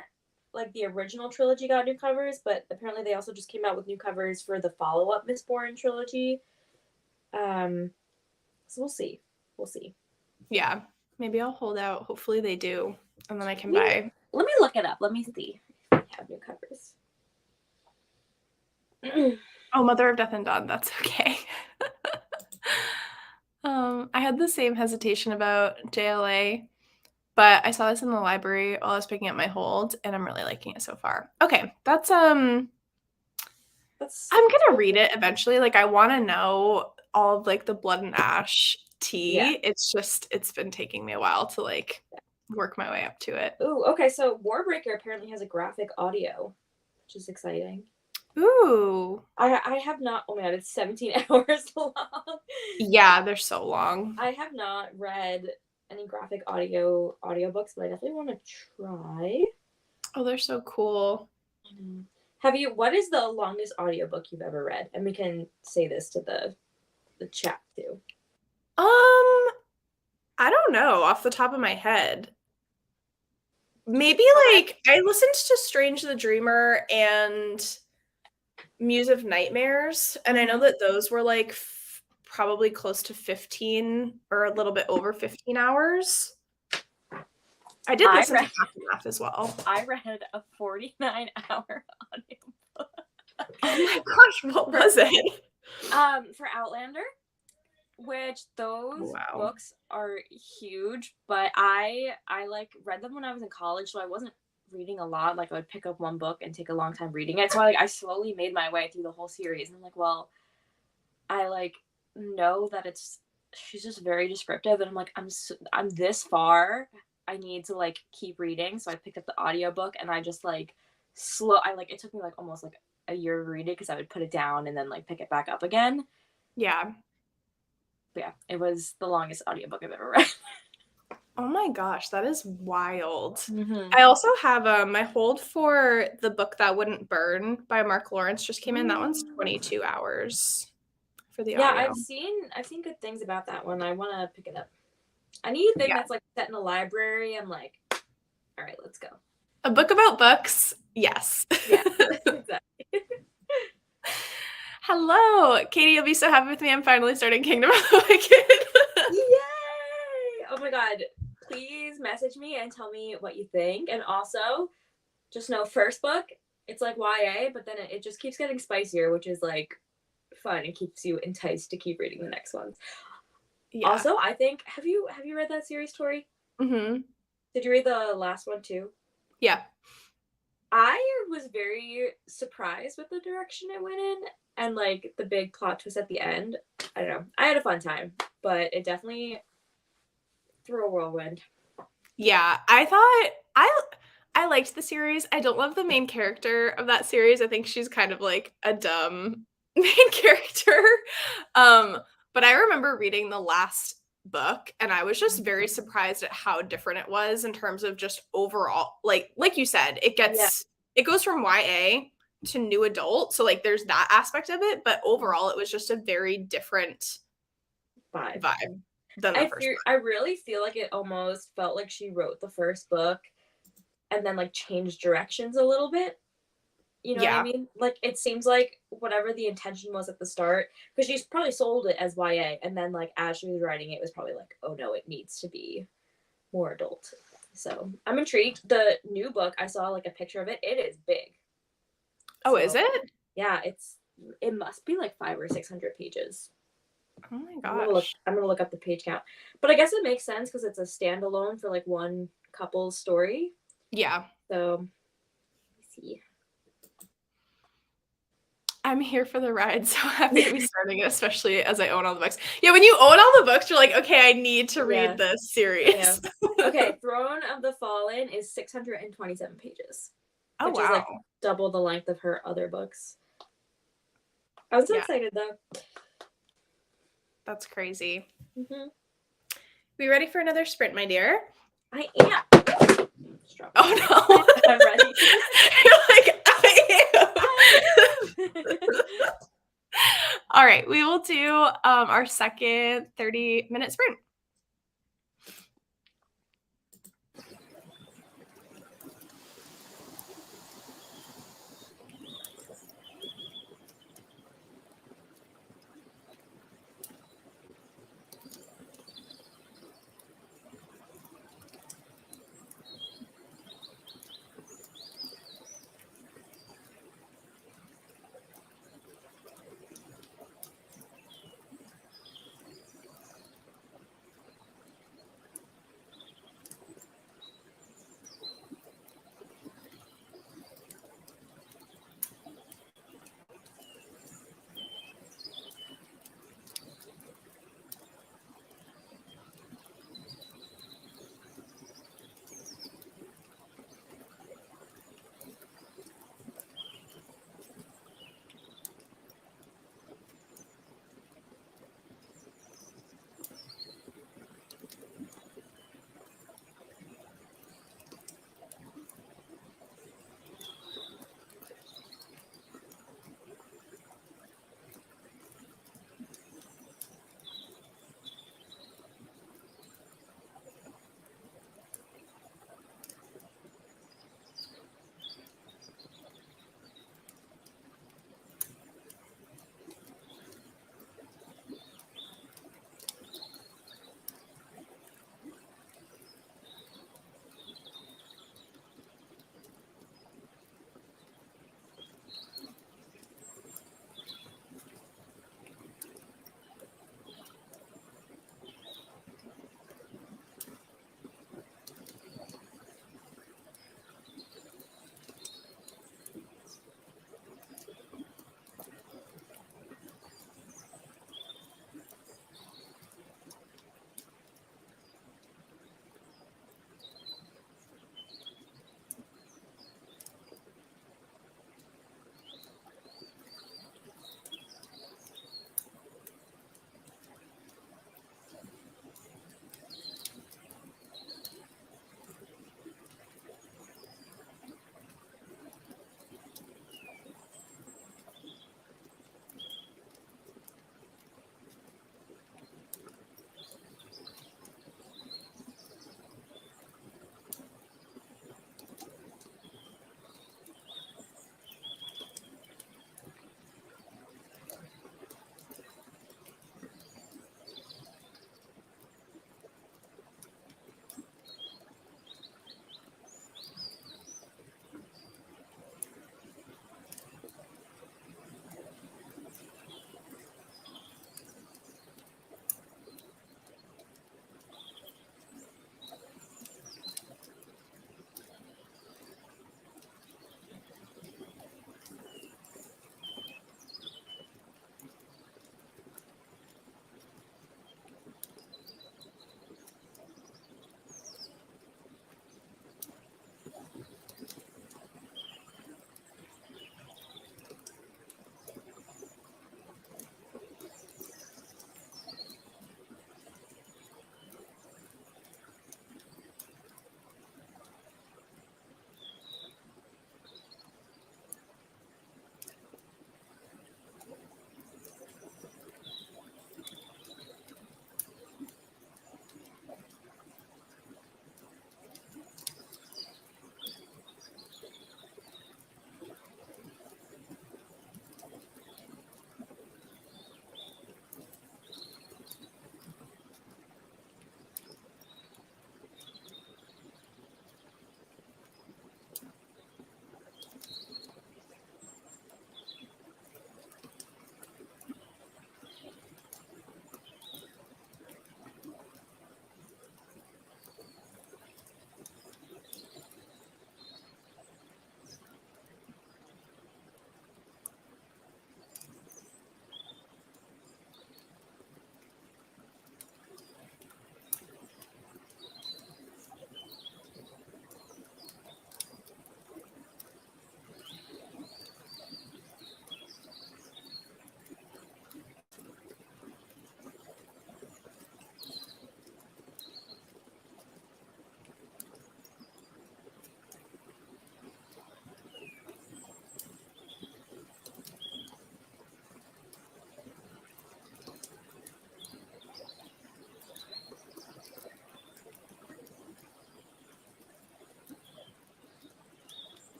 S2: like the original trilogy got new covers, but apparently they also just came out with new covers for the follow-up Mistborn trilogy. So we'll see. We'll see.
S1: Yeah. Maybe I'll hold out. Hopefully they do. And then I can buy.
S2: Let me look it up. Let me see if we have new covers.
S1: Oh, Mother of Death and Dawn. That's okay. I had the same hesitation about JLA, but I saw this in the library while I was picking up my hold, and I'm really liking it so far. Okay, I'm gonna read it eventually. Like I want to know all of like the Blood and Ash tea. Yeah. It's been taking me a while to like work my way up to it.
S2: Ooh, okay. So Warbreaker apparently has a graphic audio, which is exciting.
S1: Ooh.
S2: I have not. Oh my god, it's 17 hours long.
S1: Yeah, they're so long.
S2: I have not read any graphic audiobooks, but I definitely want to try.
S1: Oh, they're so cool.
S2: What is the longest audiobook you've ever read? And we can say this to the chat too.
S1: I don't know off the top of my head. Maybe like I listened to Strange the Dreamer and Muse of Nightmares, and I know that those were like probably close to 15 or a little bit over 15 hours. I did listen to Half and Half as well.
S2: I read a 49-hour audiobook.
S1: Oh my gosh, what was it?
S2: For Outlander, which those books are huge, but I like read them when I was in college, so I wasn't reading a lot. Like I would pick up one book and take a long time reading it. So I slowly made my way through the whole series, and I'm like, well, I like know that she's just very descriptive, and I'm like, I'm this far. I need to like keep reading, so I picked up the audiobook and I just like it took me like almost like a year to read it because I would put it down and then like pick it back up again.
S1: Yeah.
S2: But yeah, it was the longest audiobook I've ever read.
S1: Oh my gosh, that is wild. Mm-hmm. I also have my hold for The Book That Wouldn't Burn by Mark Lawrence just came in. That one's 22 hours for the audio.
S2: Yeah, I've seen good things about that one. I want to pick it up. I need a thing that's like set in a library. I'm like, all right, let's go.
S1: A book about books? Yes.
S2: Yeah, exactly.
S1: Hello, Katie. You'll be so happy with me. I'm finally starting Kingdom of the Wicked.
S2: Yay! Oh my god. Please message me and tell me what you think. And also, just know first book, it's like YA, but then it just keeps getting spicier, which is like fun and keeps you enticed to keep reading the next ones. Yeah. Also, I think have you read that series, Tori?
S1: Mm-hmm.
S2: Did you read the last one too?
S1: Yeah.
S2: I was very surprised with the direction it went in and like the big plot twist at the end. I don't know. I had a fun time, but it definitely threw a whirlwind.
S1: Yeah, I thought I liked the series. I don't love the main character of that series. I think she's kind of like a dumb main character. But I remember reading the last book and I was just very surprised at how different it was in terms of just overall, like you said,
S2: Yeah.
S1: it goes from YA to new adult. So like there's that aspect of it, but overall it was just a very different vibe than the first book.
S2: I really feel like it almost felt like she wrote the first book and then like changed directions a little bit. You know what I
S1: Yeah.
S2: mean? Like it seems like whatever the intention was at the start, because she's probably sold it as YA, and then like as she was writing it was probably like, oh no, it needs to be more adult. So I'm intrigued. The new book, I saw like a picture of it. It is big.
S1: Oh, is it?
S2: Yeah, it must be like 500 or 600 pages.
S1: Oh my gosh.
S2: I'm gonna look up the page count. But I guess it makes sense because it's a standalone for like one couple's story.
S1: Yeah.
S2: So let's see.
S1: I'm here for the ride. So happy to be starting it, especially as I own all the books. Yeah, when you own all the books, you're like, okay, I need to read this series.
S2: Okay, Throne of the Fallen is 627 pages.
S1: Oh,
S2: which is like double the length of her other books. I was so excited though.
S1: That's crazy.
S2: Mm-hmm.
S1: We ready for another sprint, my dear?
S2: I am.
S1: Oh no.
S2: I'm ready.
S1: You're like, I am. All right, we will do our second 30-minute sprint.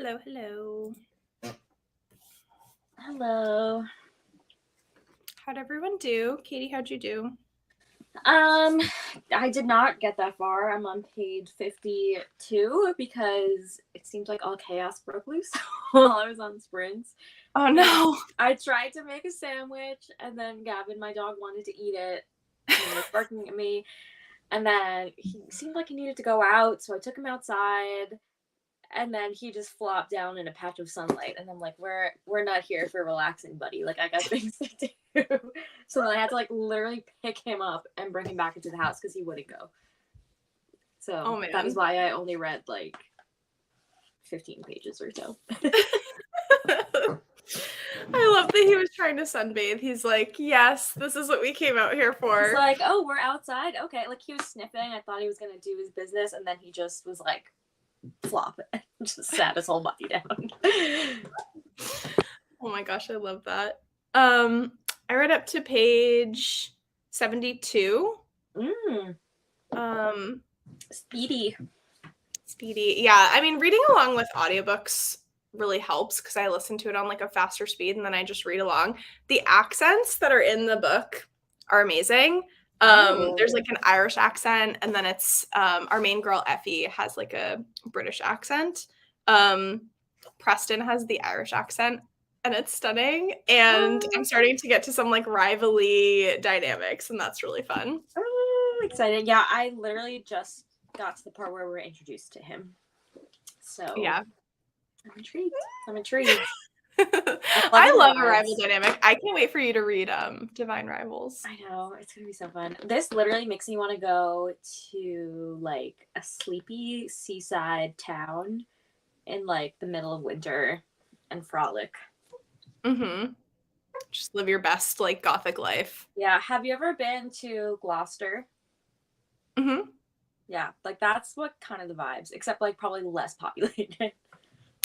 S1: Hello, hello.
S2: Hello.
S1: How'd everyone do? Katie, how'd you do?
S2: I did not get that far. I'm on page 52 because it seemed like all chaos broke loose while I was on sprints.
S1: Oh no.
S2: I tried to make a sandwich, and then Gavin, my dog, wanted to eat it. And he was barking at me. And then he seemed like he needed to go out, so I took him outside. And then he just flopped down in a patch of sunlight, and I'm like, we're not here for relaxing, buddy. Like, I got things to do. So then I had to like literally pick him up and bring him back into the house because he wouldn't go. So that is why I only read like 15 pages or so.
S1: I love that he was trying to sunbathe. He's like, yes, this is what we came out here for.
S2: He's like, oh, we're outside? Okay. Like, he was sniffing. I thought he was going to do his business, and then he just was like, flop and just sat his whole body down.
S1: Oh my gosh, I love that. I read up to page 72.
S2: Speedy.
S1: Yeah, I mean, reading along with audiobooks really helps because I listen to it on like a faster speed and then I just read along. The accents that are in the book are amazing. There's like an Irish accent, and then it's our main girl Effie has like a British accent. Preston has the Irish accent, and it's stunning. And I'm starting to get to some like rivalry dynamics, and that's really fun.
S2: Oh, exciting. Yeah, I literally just got to the part where we're introduced to him. So
S1: yeah.
S2: I'm intrigued.
S1: I love a rival dynamic. I can't wait for you to read Divine Rivals.
S2: I know, it's gonna be so fun. This literally makes me want to go to like a sleepy seaside town in like the middle of winter and frolic.
S1: Just live your best like gothic life.
S2: Yeah. Have you ever been to Gloucester? Yeah, like that's what kind of the vibes, except like probably less populated.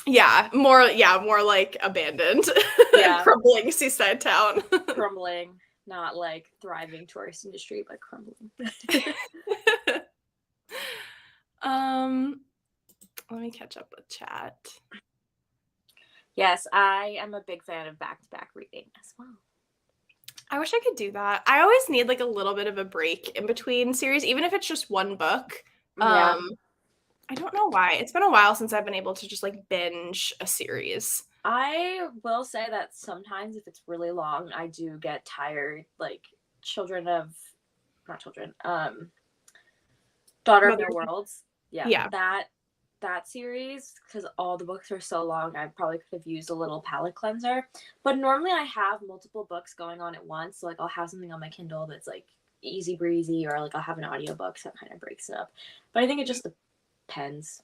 S1: Yeah, more like abandoned. Yeah. Crumbling seaside town.
S2: Crumbling, not like thriving tourist industry, but crumbling.
S1: Let me catch up with chat.
S2: Yes, I am a big fan of back-to-back reading as well.
S1: I wish I could do that. I always need like a little bit of a break in between series, even if it's just one book. Yeah. I don't know why. It's been a while since I've been able to just like binge a series.
S2: I will say that sometimes if it's really long, I do get tired. Like Daughter of Their Worlds. Yeah. That series, because all the books are so long, I probably could have used a little palate cleanser. But normally I have multiple books going on at once. So like I'll have something on my Kindle that's like easy breezy, or like I'll have an audiobook, so that kind of breaks it up. But I think it just depends.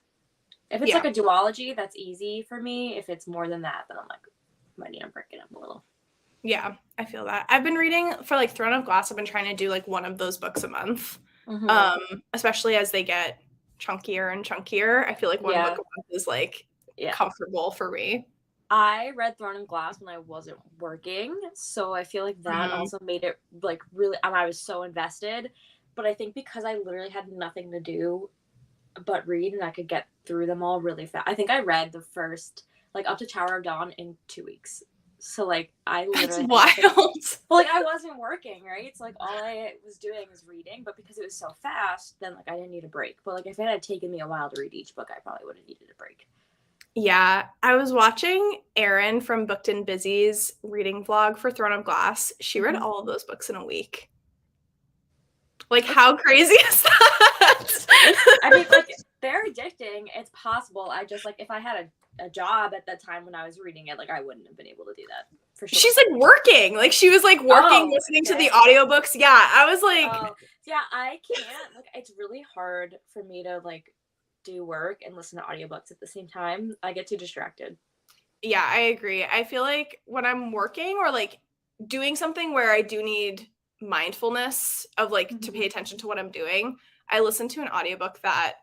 S2: If it's like a duology, that's easy for me. If it's more than that, then I'm like, I might need to break it up a little.
S1: Yeah, I feel that. I've been reading for like Throne of Glass. I've been trying to do like one of those books a month, especially as they get chunkier and chunkier. I feel like one book a month is like comfortable for me.
S2: I read Throne of Glass when I wasn't working, so I feel like that also made it like really. I was so invested, but I think because I literally had nothing to do but read, and I could get through them all really fast. I think I read the first like up to Tower of Dawn in 2 weeks. So like I literally
S1: wild.
S2: Well, like I wasn't working, right? So like all I was doing was reading, but because it was so fast, then like I didn't need a break. But like if it had taken me a while to read each book, I probably would have needed a break.
S1: Yeah, I was watching Erin from Booked and Busy's reading vlog for Throne of Glass. She read all of those books in a week. Like, how crazy is that?
S2: I mean, like, they're addicting. It's possible. I just, like, if I had a job at that time when I was reading it, like, I wouldn't have been able to do that, for sure.
S1: She's, like, working. Like, she was, like, working, listening to the audiobooks. Yeah, I was, like...
S2: yeah, I can't. Like, it's really hard for me to, like, do work and listen to audiobooks at the same time. I get too distracted.
S1: Yeah, I agree. I feel like when I'm working or, like, doing something where I do need mindfulness of like to pay attention to what I'm doing, I listen to an audiobook that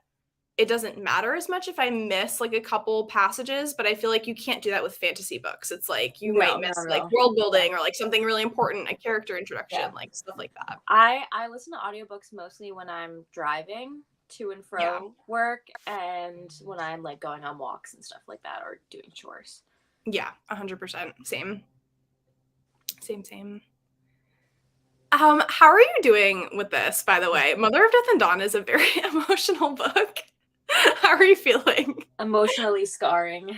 S1: it doesn't matter as much if I miss like a couple passages, but I feel like you can't do that with fantasy books. It's like you might miss like world building or like something really important, a character introduction, like stuff like that.
S2: I listen to audiobooks mostly when I'm driving, to and fro work, and when I'm like going on walks and stuff like that or doing chores.
S1: Yeah, 100%. Same. How are you doing with this, by the way? Mother of Death and Dawn is a very emotional book. How are you feeling?
S2: Emotionally scarring.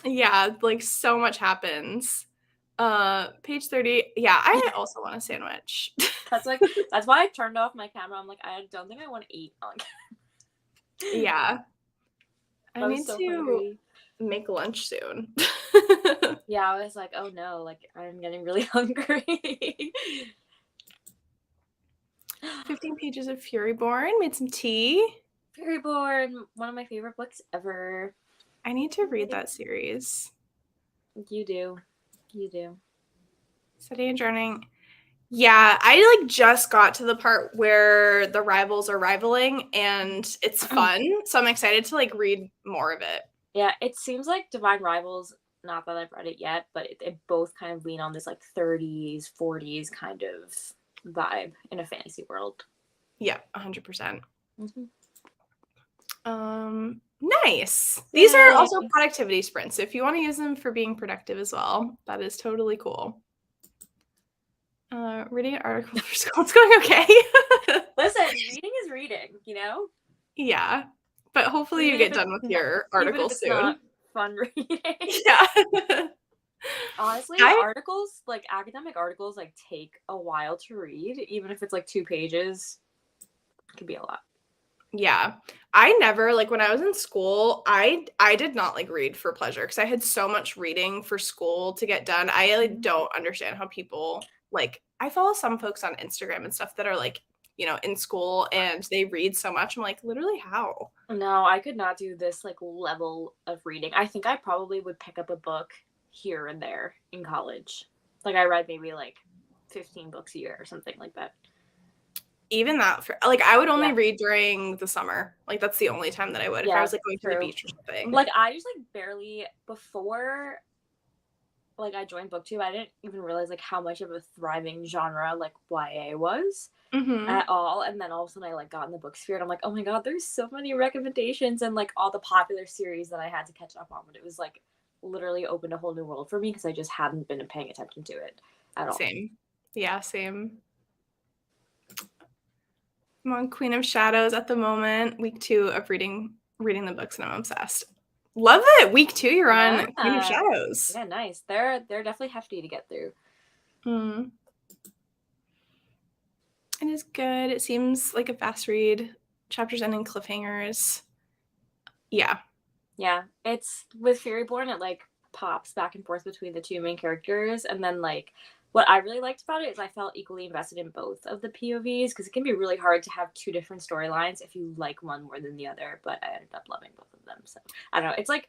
S1: Yeah, like so much happens. Page 30. Yeah, I also want a sandwich.
S2: That's why I turned off my camera. I'm like, I don't think I want to eat on camera.
S1: Yeah. I need
S2: so
S1: to
S2: hungry.
S1: make lunch soon.
S2: Yeah, I was like, oh no, like I'm getting really hungry.
S1: 15 pages of Furyborn. Made some tea.
S2: Furyborn, one of my favorite books ever.
S1: I need to read that series.
S2: You do.
S1: Study and Drowning. Yeah, I like just got to the part where the rivals are rivaling and it's fun. So I'm excited to like read more of it.
S2: Yeah, it seems like Divine Rivals, not that I've read it yet, but it both kind of lean on this like 30s, 40s kind of vibe in a fantasy world.
S1: Yeah, 100%.
S2: Mm-hmm.
S1: Nice. These are also productivity sprints. So if you want to use them for being productive as well, that is totally cool. Reading an article for school. It's going okay.
S2: Listen, reading is reading, you know?
S1: Yeah. But hopefully you get done with your article soon.
S2: It's not fun reading.
S1: Yeah.
S2: Honestly, articles, like academic articles, like take a while to read, even if it's like 2 pages. It can be a lot.
S1: Yeah. I never, like when I was in school, I did not like read for pleasure because I had so much reading for school to get done. I like don't understand how people like I follow some folks on Instagram and stuff that are like, you know, in school and they read so much. I'm like, literally how?
S2: No, I could not do this like level of reading. I think I probably would pick up a book here and there in college. Like I read maybe like 15 books a year or something like that.
S1: Even that, like I would only read during the summer. Like that's the only time that I would if I was like going to the beach or something.
S2: Like I just like barely before like I joined BookTube, I didn't even realize like how much of a thriving genre like YA was at all. And then all of a sudden I like got in the book sphere and I'm like, oh my god, there's so many recommendations and like all the popular series that I had to catch up on. But it was like literally opened a whole new world for me because I just hadn't been paying attention to it at all.
S1: Same. Yeah, same. I'm on Queen of Shadows at the moment, week 2 of reading the books, and I'm obsessed. Love it. Week 2, you're on Queen of Shadows.
S2: Yeah, nice. They're definitely hefty to get through.
S1: It is good. It seems like a fast read. Chapters end in cliffhangers. Yeah.
S2: Yeah. It's with Furyborn, it like pops back and forth between the 2 main characters, and then like what I really liked about it is I felt equally invested in both of the POVs because it can be really hard to have 2 different storylines if you like one more than the other, but I ended up loving both of them. So I don't know. It's like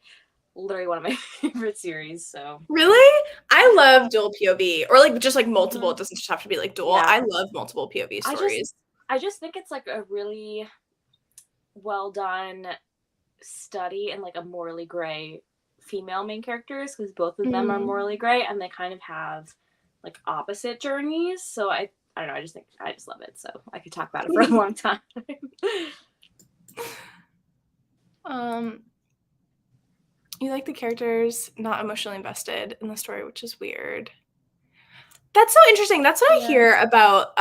S2: literally one of my favorite series. So
S1: really, I love dual POV or like just like multiple. It doesn't just have to be like dual. I love multiple POV stories.
S2: I just think it's like a really well done study in like a morally gray female main characters because both of them are morally gray and they kind of have like opposite journeys. So I don't know. I just love it. So I could talk about it for a long time.
S1: You like the characters, not emotionally invested in the story, which is weird. That's so interesting. That's what I hear about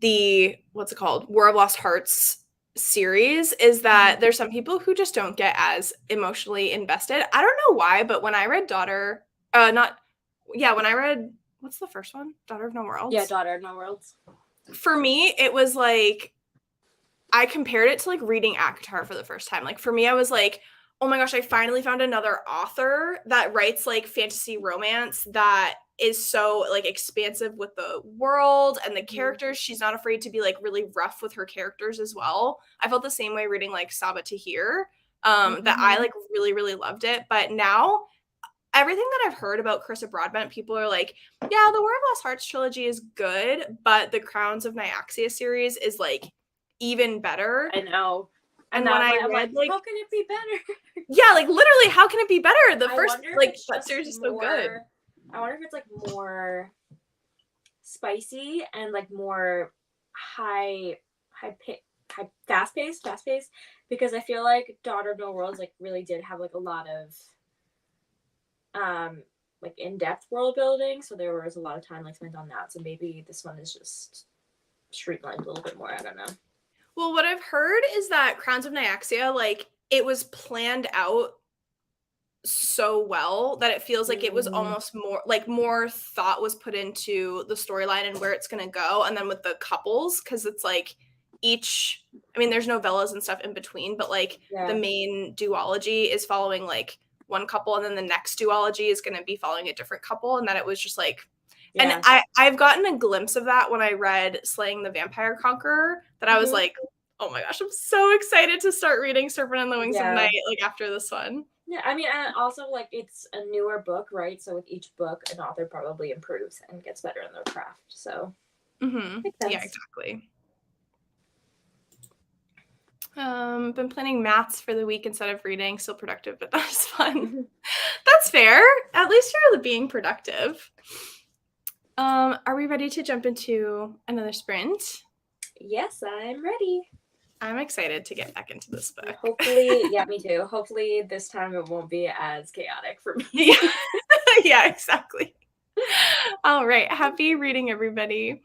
S1: the what's it called? War of Lost Hearts series is that there's some people who just don't get as emotionally invested. I don't know why, but when I read when I read what's the first one? Daughter of No Worlds?
S2: Yeah, Daughter of No Worlds.
S1: For me, it was like I compared it to like reading ACOTAR for the first time. Like for me, I was like, oh my gosh, I finally found another author that writes like fantasy romance that is so like expansive with the world and the characters. She's not afraid to be like really rough with her characters as well. I felt the same way reading like Saba Tahir, that I like really, really loved it. But now everything that I've heard about Carissa Broadbent, people are like, yeah, the War of Lost Hearts trilogy is good, but the Crowns of Nyaxia series is like even better.
S2: I know.
S1: And when I read, like,
S2: how can it be better?
S1: Yeah, like literally, how can it be better? The first like that series is so good.
S2: I wonder if it's like more spicy and like more high fast-paced, because I feel like Daughter of No Worlds like really did have like a lot of like in-depth world building, so there was a lot of time like spent on that. So maybe this one is just streamlined a little bit more. I don't know.
S1: Well, what I've heard is that Crowns of Nyaxia, like, it was planned out so well that it feels like it was almost more thought was put into the storyline and where it's going to go. And then with the couples, because it's like each, I mean, there's novellas and stuff in between, but like the main duology is following like one couple, and then the next duology is going to be following a different couple. And that it was just like, and I've gotten a glimpse of that when I read Slaying the Vampire Conqueror, that I was like, oh my gosh, I'm so excited to start reading Serpent and the Wings of Night, like after this one.
S2: Yeah, I mean, and also like it's a newer book, right? So with each book, an author probably improves and gets better in their craft. So
S1: yeah, exactly. Been planning maths for the week instead of reading. Still productive, but that was fun. That's fair. At least you're being productive. Are we ready to jump into another sprint?
S2: Yes, I'm ready.
S1: I'm excited to get back into this book.
S2: Hopefully, yeah, me too. Hopefully this time it won't be as chaotic for me.
S1: Yeah, exactly. All right. Happy reading, everybody.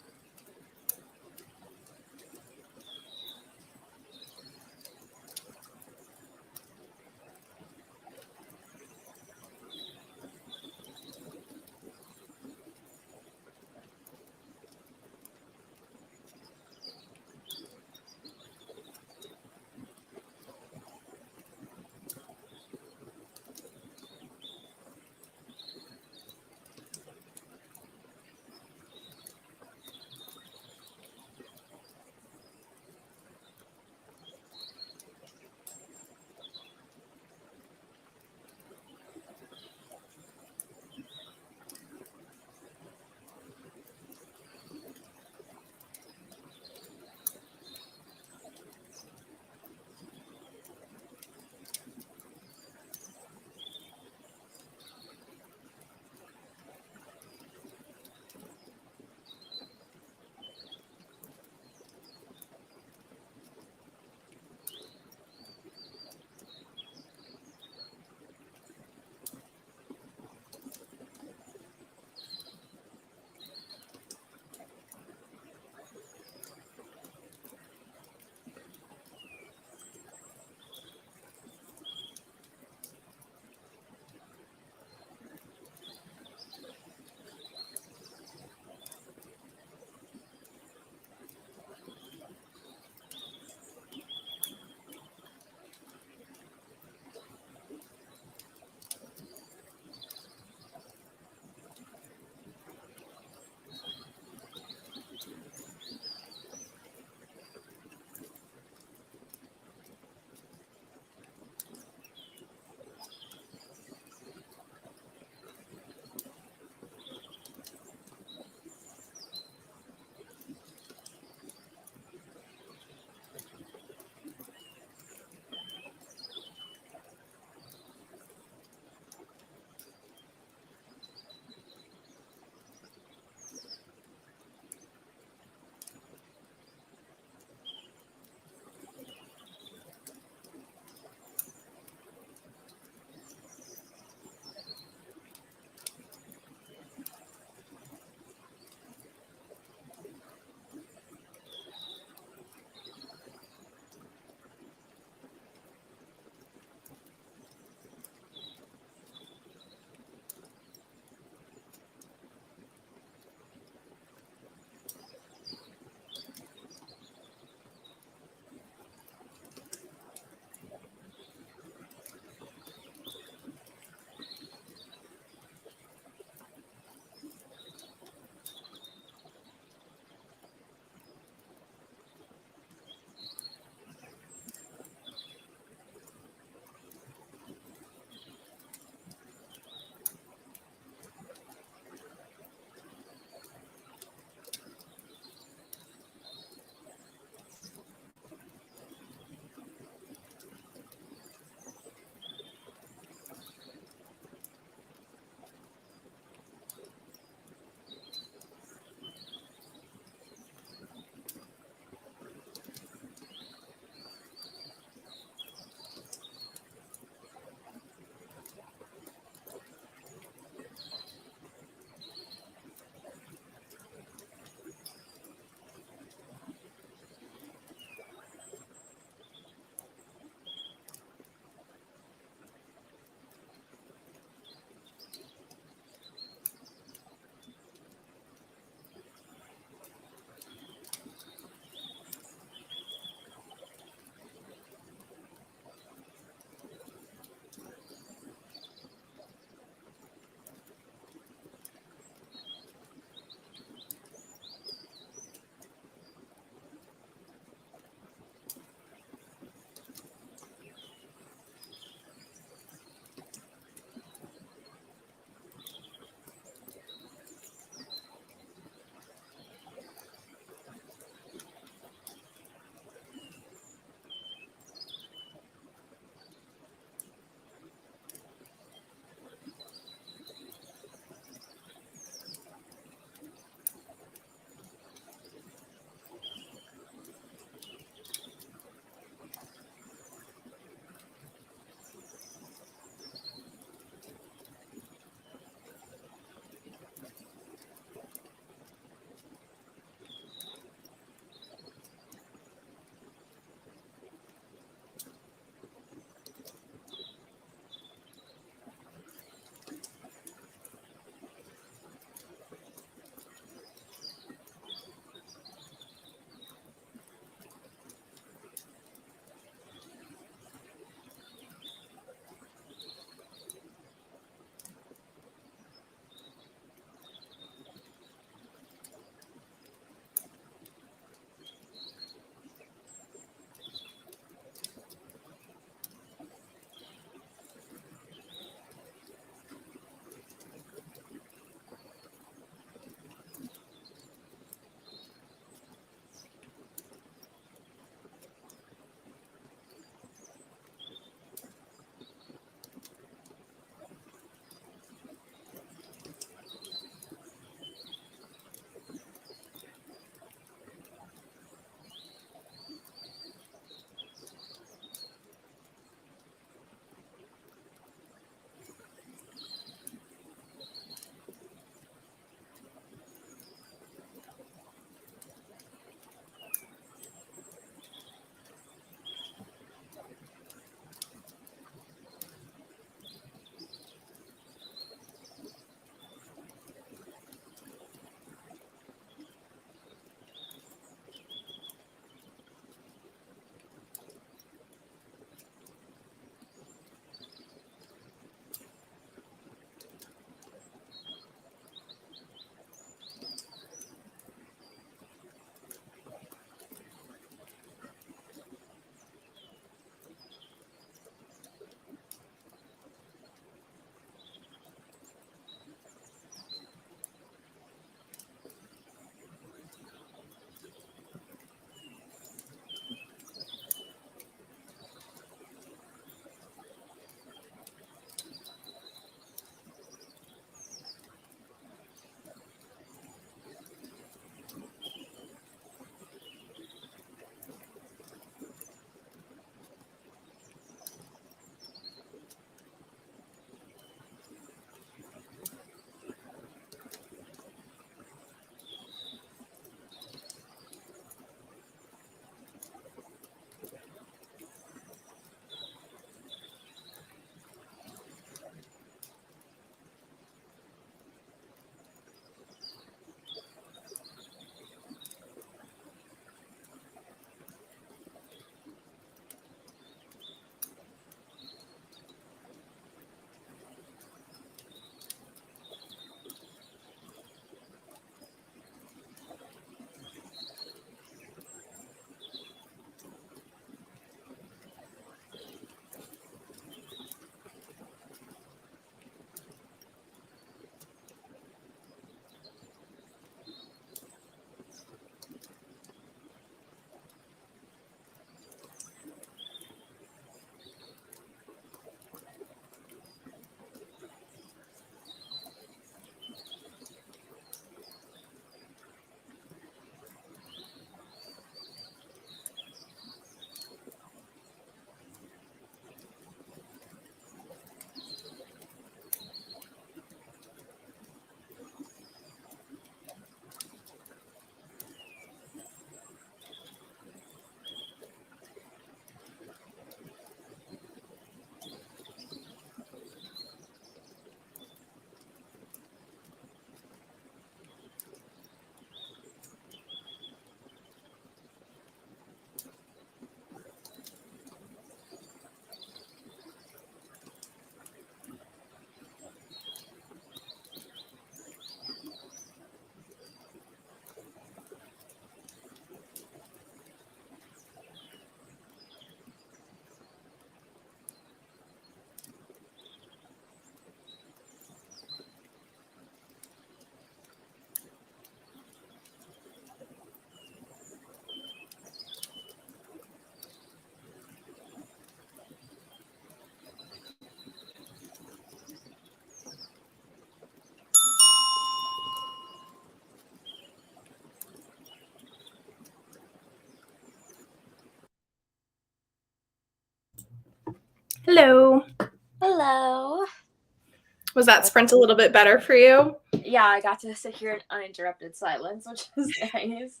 S1: Was that sprint a little bit better for you?
S2: Yeah, I got to sit here in uninterrupted silence, which is nice.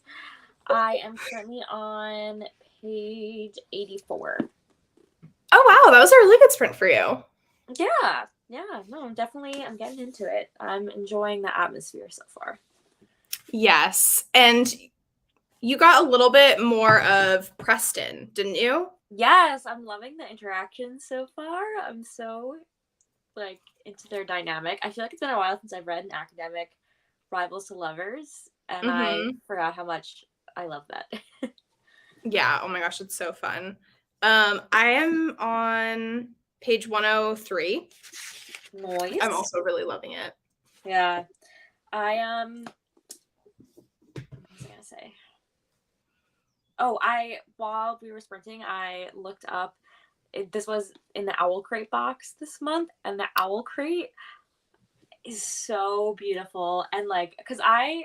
S2: I am currently on page 84.
S1: Oh, wow. That was a really good sprint for you.
S2: Yeah. No, I'm getting into it. I'm enjoying the atmosphere so far.
S1: Yes. And you got a little bit more of Preston, didn't you?
S2: Yes, I'm loving the interactions so far. I'm so like into their dynamic. I feel like it's been a while since I've read an academic rivals to lovers, and I forgot how much I love that.
S1: Yeah. Oh my gosh, it's so fun. I am on page 103.
S2: Nice.
S1: I'm also really loving it.
S2: Yeah. What was I gonna say? Oh, while we were sprinting, I looked up. This was in the Owl Crate box this month, and the Owl Crate is so beautiful. And like, because I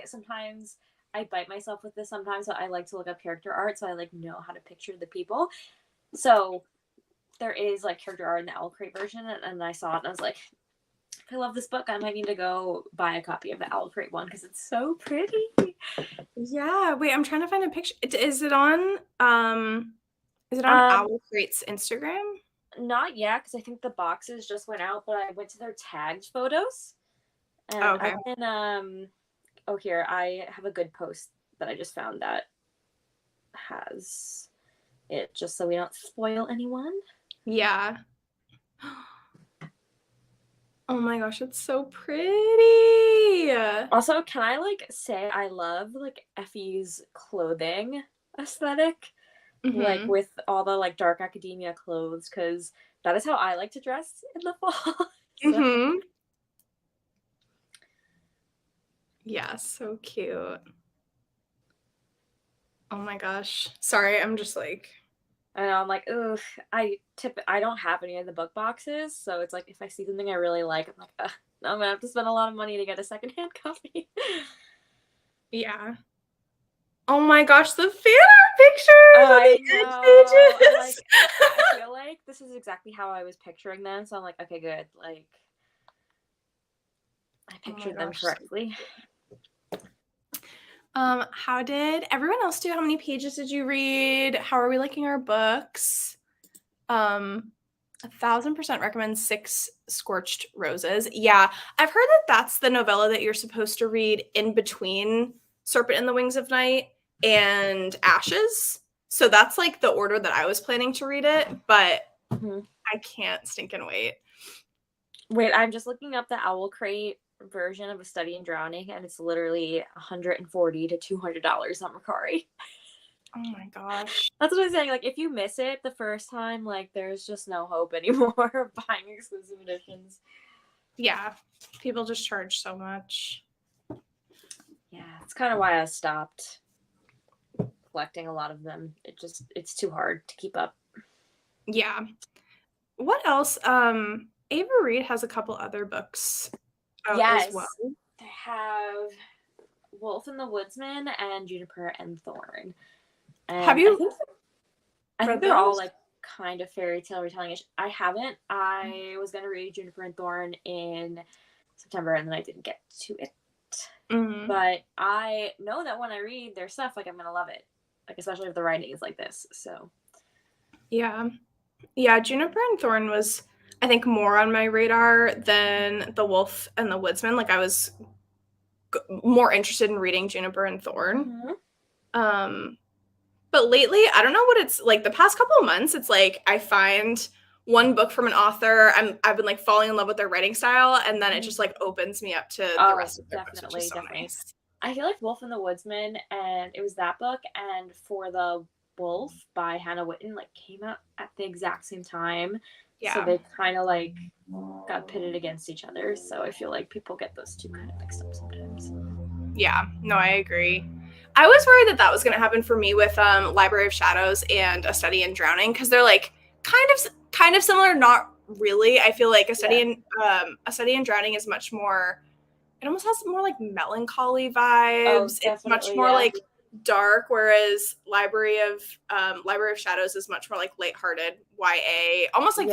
S2: bite myself with this sometimes, so I like to look up character art, so I like know how to picture the people. So there is like character art in the Owl Crate version, and I saw it and I was like, if I love this book, I might need to go buy a copy of the Owl Crate one because it's so pretty.
S1: Yeah. Wait, I'm trying to find a picture. Is it on Owl Crate's Instagram?
S2: Not yet, because I think the boxes just went out, but I went to their tagged photos. And
S1: Okay.
S2: I can here, I have a good post that I just found that has it, just so we don't spoil anyone.
S1: Yeah. Oh my gosh, it's so pretty.
S2: Also, can I like say I love like Effie's clothing aesthetic, like with all the like dark academia clothes, because that is how I like to dress in the fall. So.
S1: Yeah, so cute. Oh my gosh. Sorry, I'm just like.
S2: And I'm like, ugh, I don't have any of the book boxes, so it's like if I see something I really like, I'm like, I'm gonna have to spend a lot of money to get a secondhand copy.
S1: Yeah. Oh my gosh, the fan art pictures on the edge pages.
S2: Like, I feel like this is exactly how I was picturing them, so I'm like, okay, good. Like, I pictured them correctly.
S1: How did everyone else do? How many pages did you read? How are we liking our books? 1,000% recommend 6 Scorched Roses. Yeah, I've heard that that's the novella that you're supposed to read in between Serpent and the Wings of Night and Ashes. So that's like the order that I was planning to read it, but I can't stink and wait.
S2: Wait, I'm just looking up the Owl Crate version of A Study in Drowning, and it's literally $140 to $200 on Mercari.
S1: Oh my gosh.
S2: That's what I'm saying. Like, if you miss it the first time, like, there's just no hope anymore of buying exclusive editions.
S1: Yeah, people just charge so much.
S2: Yeah, it's kind of why I stopped collecting a lot of them. It's too hard to keep up.
S1: Yeah. What else? Ava Reed has a couple other books out as well.
S2: They have Wolf and the Woodsman and Juniper and Thorn. And
S1: have you?
S2: I think they're all like kind of fairy tale retelling-ish. I haven't. I was gonna read Juniper and Thorn in September, and then I didn't get to it. But I know that when I read their stuff, like I'm gonna love it. Like especially if the writing is like this. So.
S1: Yeah. Juniper and Thorn was, I think, more on my radar than The Wolf and the Woodsman. Like I was more interested in reading Juniper and Thorn. But lately, I don't know what it's like. The past couple of months, it's like I find one book from an author, I've been like falling in love with their writing style, and then it just like opens me up to the rest of their books, which is so nice.
S2: I feel like Wolf and the Woodsman, and it was that book, and For the Wolf by Hannah Witten like came out at the exact same time. Yeah. So they kind of like got pitted against each other. So I feel like people get those two kind of mixed up sometimes.
S1: Yeah, no, I agree. I was worried that was going to happen for me with Library of Shadows and A Study in Drowning, because they're like kind of similar, not really. I feel like A Study in Drowning is much more. It almost has more like melancholy vibes. It's much more like dark, whereas Library of Shadows is much more like lighthearted YA, almost like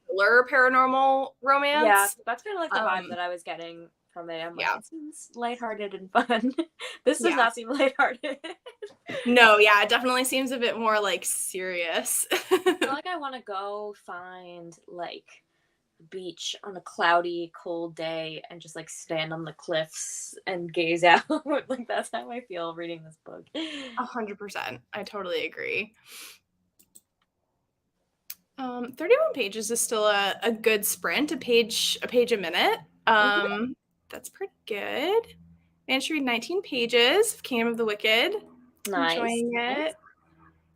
S1: thriller paranormal romance.
S2: Yeah, that's kind of like the vibe
S1: Um,
S2: that I was getting from it. I'm like,
S1: yeah,
S2: it seems lighthearted and fun. This does
S1: yeah.
S2: not seem lighthearted.
S1: No, yeah, it definitely seems a bit more like serious.
S2: I feel like I want to go find like beach on a cloudy, cold day and just like stand on the cliffs and gaze out. Like that's how I feel reading this book.
S1: 100%. I totally agree. 31 pages is still a good sprint, a page a minute. That's pretty good. Managed to read 19 pages of Kingdom of the Wicked.
S2: Nice.
S1: Enjoying
S2: Nice.
S1: it.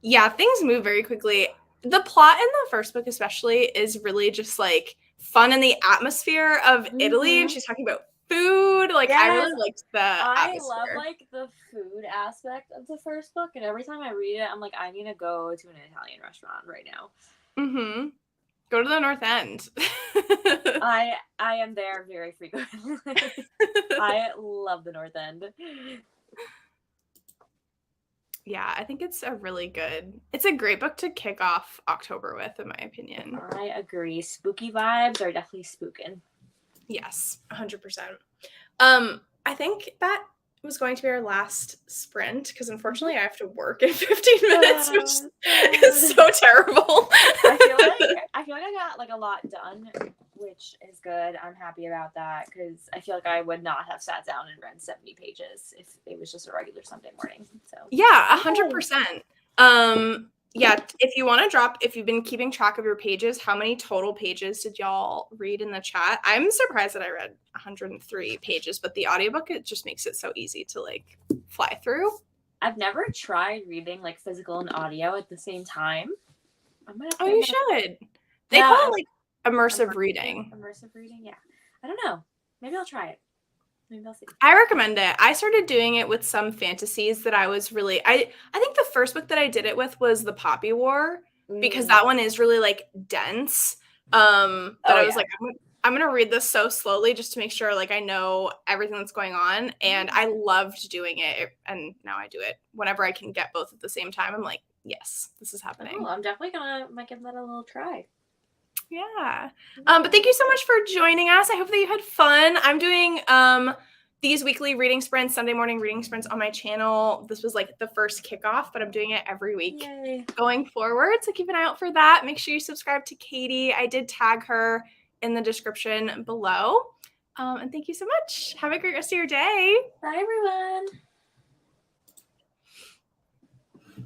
S1: Yeah, things move very quickly. The plot in the first book especially is really just like fun in the atmosphere of Italy, and she's talking about food. Like I
S2: Yes,
S1: really liked the
S2: I love
S1: atmosphere.
S2: like the food aspect of the first book, and every time I read it, I'm like, I need to go to an Italian restaurant right now.
S1: Mm-hmm. Go to the North End.
S2: I am there very frequently. I love the North End.
S1: Yeah, I think it's it's a great book to kick off October with, in my opinion.
S2: I agree. Spooky vibes are definitely spooking.
S1: Yes, 100%. I think that was going to be our last sprint because unfortunately I have to work in 15 minutes, which is so terrible.
S2: I feel like I got like a lot done, which is good. I'm happy about that because I feel like I would not have sat down and read 70 pages if it was just a regular Sunday morning. So
S1: Yeah, 100%. Yeah, if you've been keeping track of your pages, how many total pages did y'all read in the chat? I'm surprised that I read 103 pages, but the audiobook, it just makes it so easy to like fly through.
S2: I've never tried reading like physical and audio at the same time.
S1: Oh, you should. They call it like immersive reading.
S2: Immersive reading, yeah. I don't know. Maybe I'll try it. Maybe I'll see.
S1: I recommend it. I started doing it with some fantasies that I was really I think the first book that I did it with was The Poppy War because that one is really like dense. I was like I'm gonna read this so slowly just to make sure like I know everything that's going on, and I loved doing it, and now I do it whenever I can get both at the same time. I'm like, yes, this is happening.
S2: Oh, I'm definitely might give that a little try.
S1: Yeah. But thank you so much for joining us. I hope that you had fun. I'm doing these weekly reading sprints, Sunday morning reading sprints on my channel. This was like the first kickoff, but I'm doing it every week going forward. So keep an eye out for that. Make sure you subscribe to Katie. I did tag her in the description below. And thank you so much. Have a great rest of your day.
S2: Bye, everyone.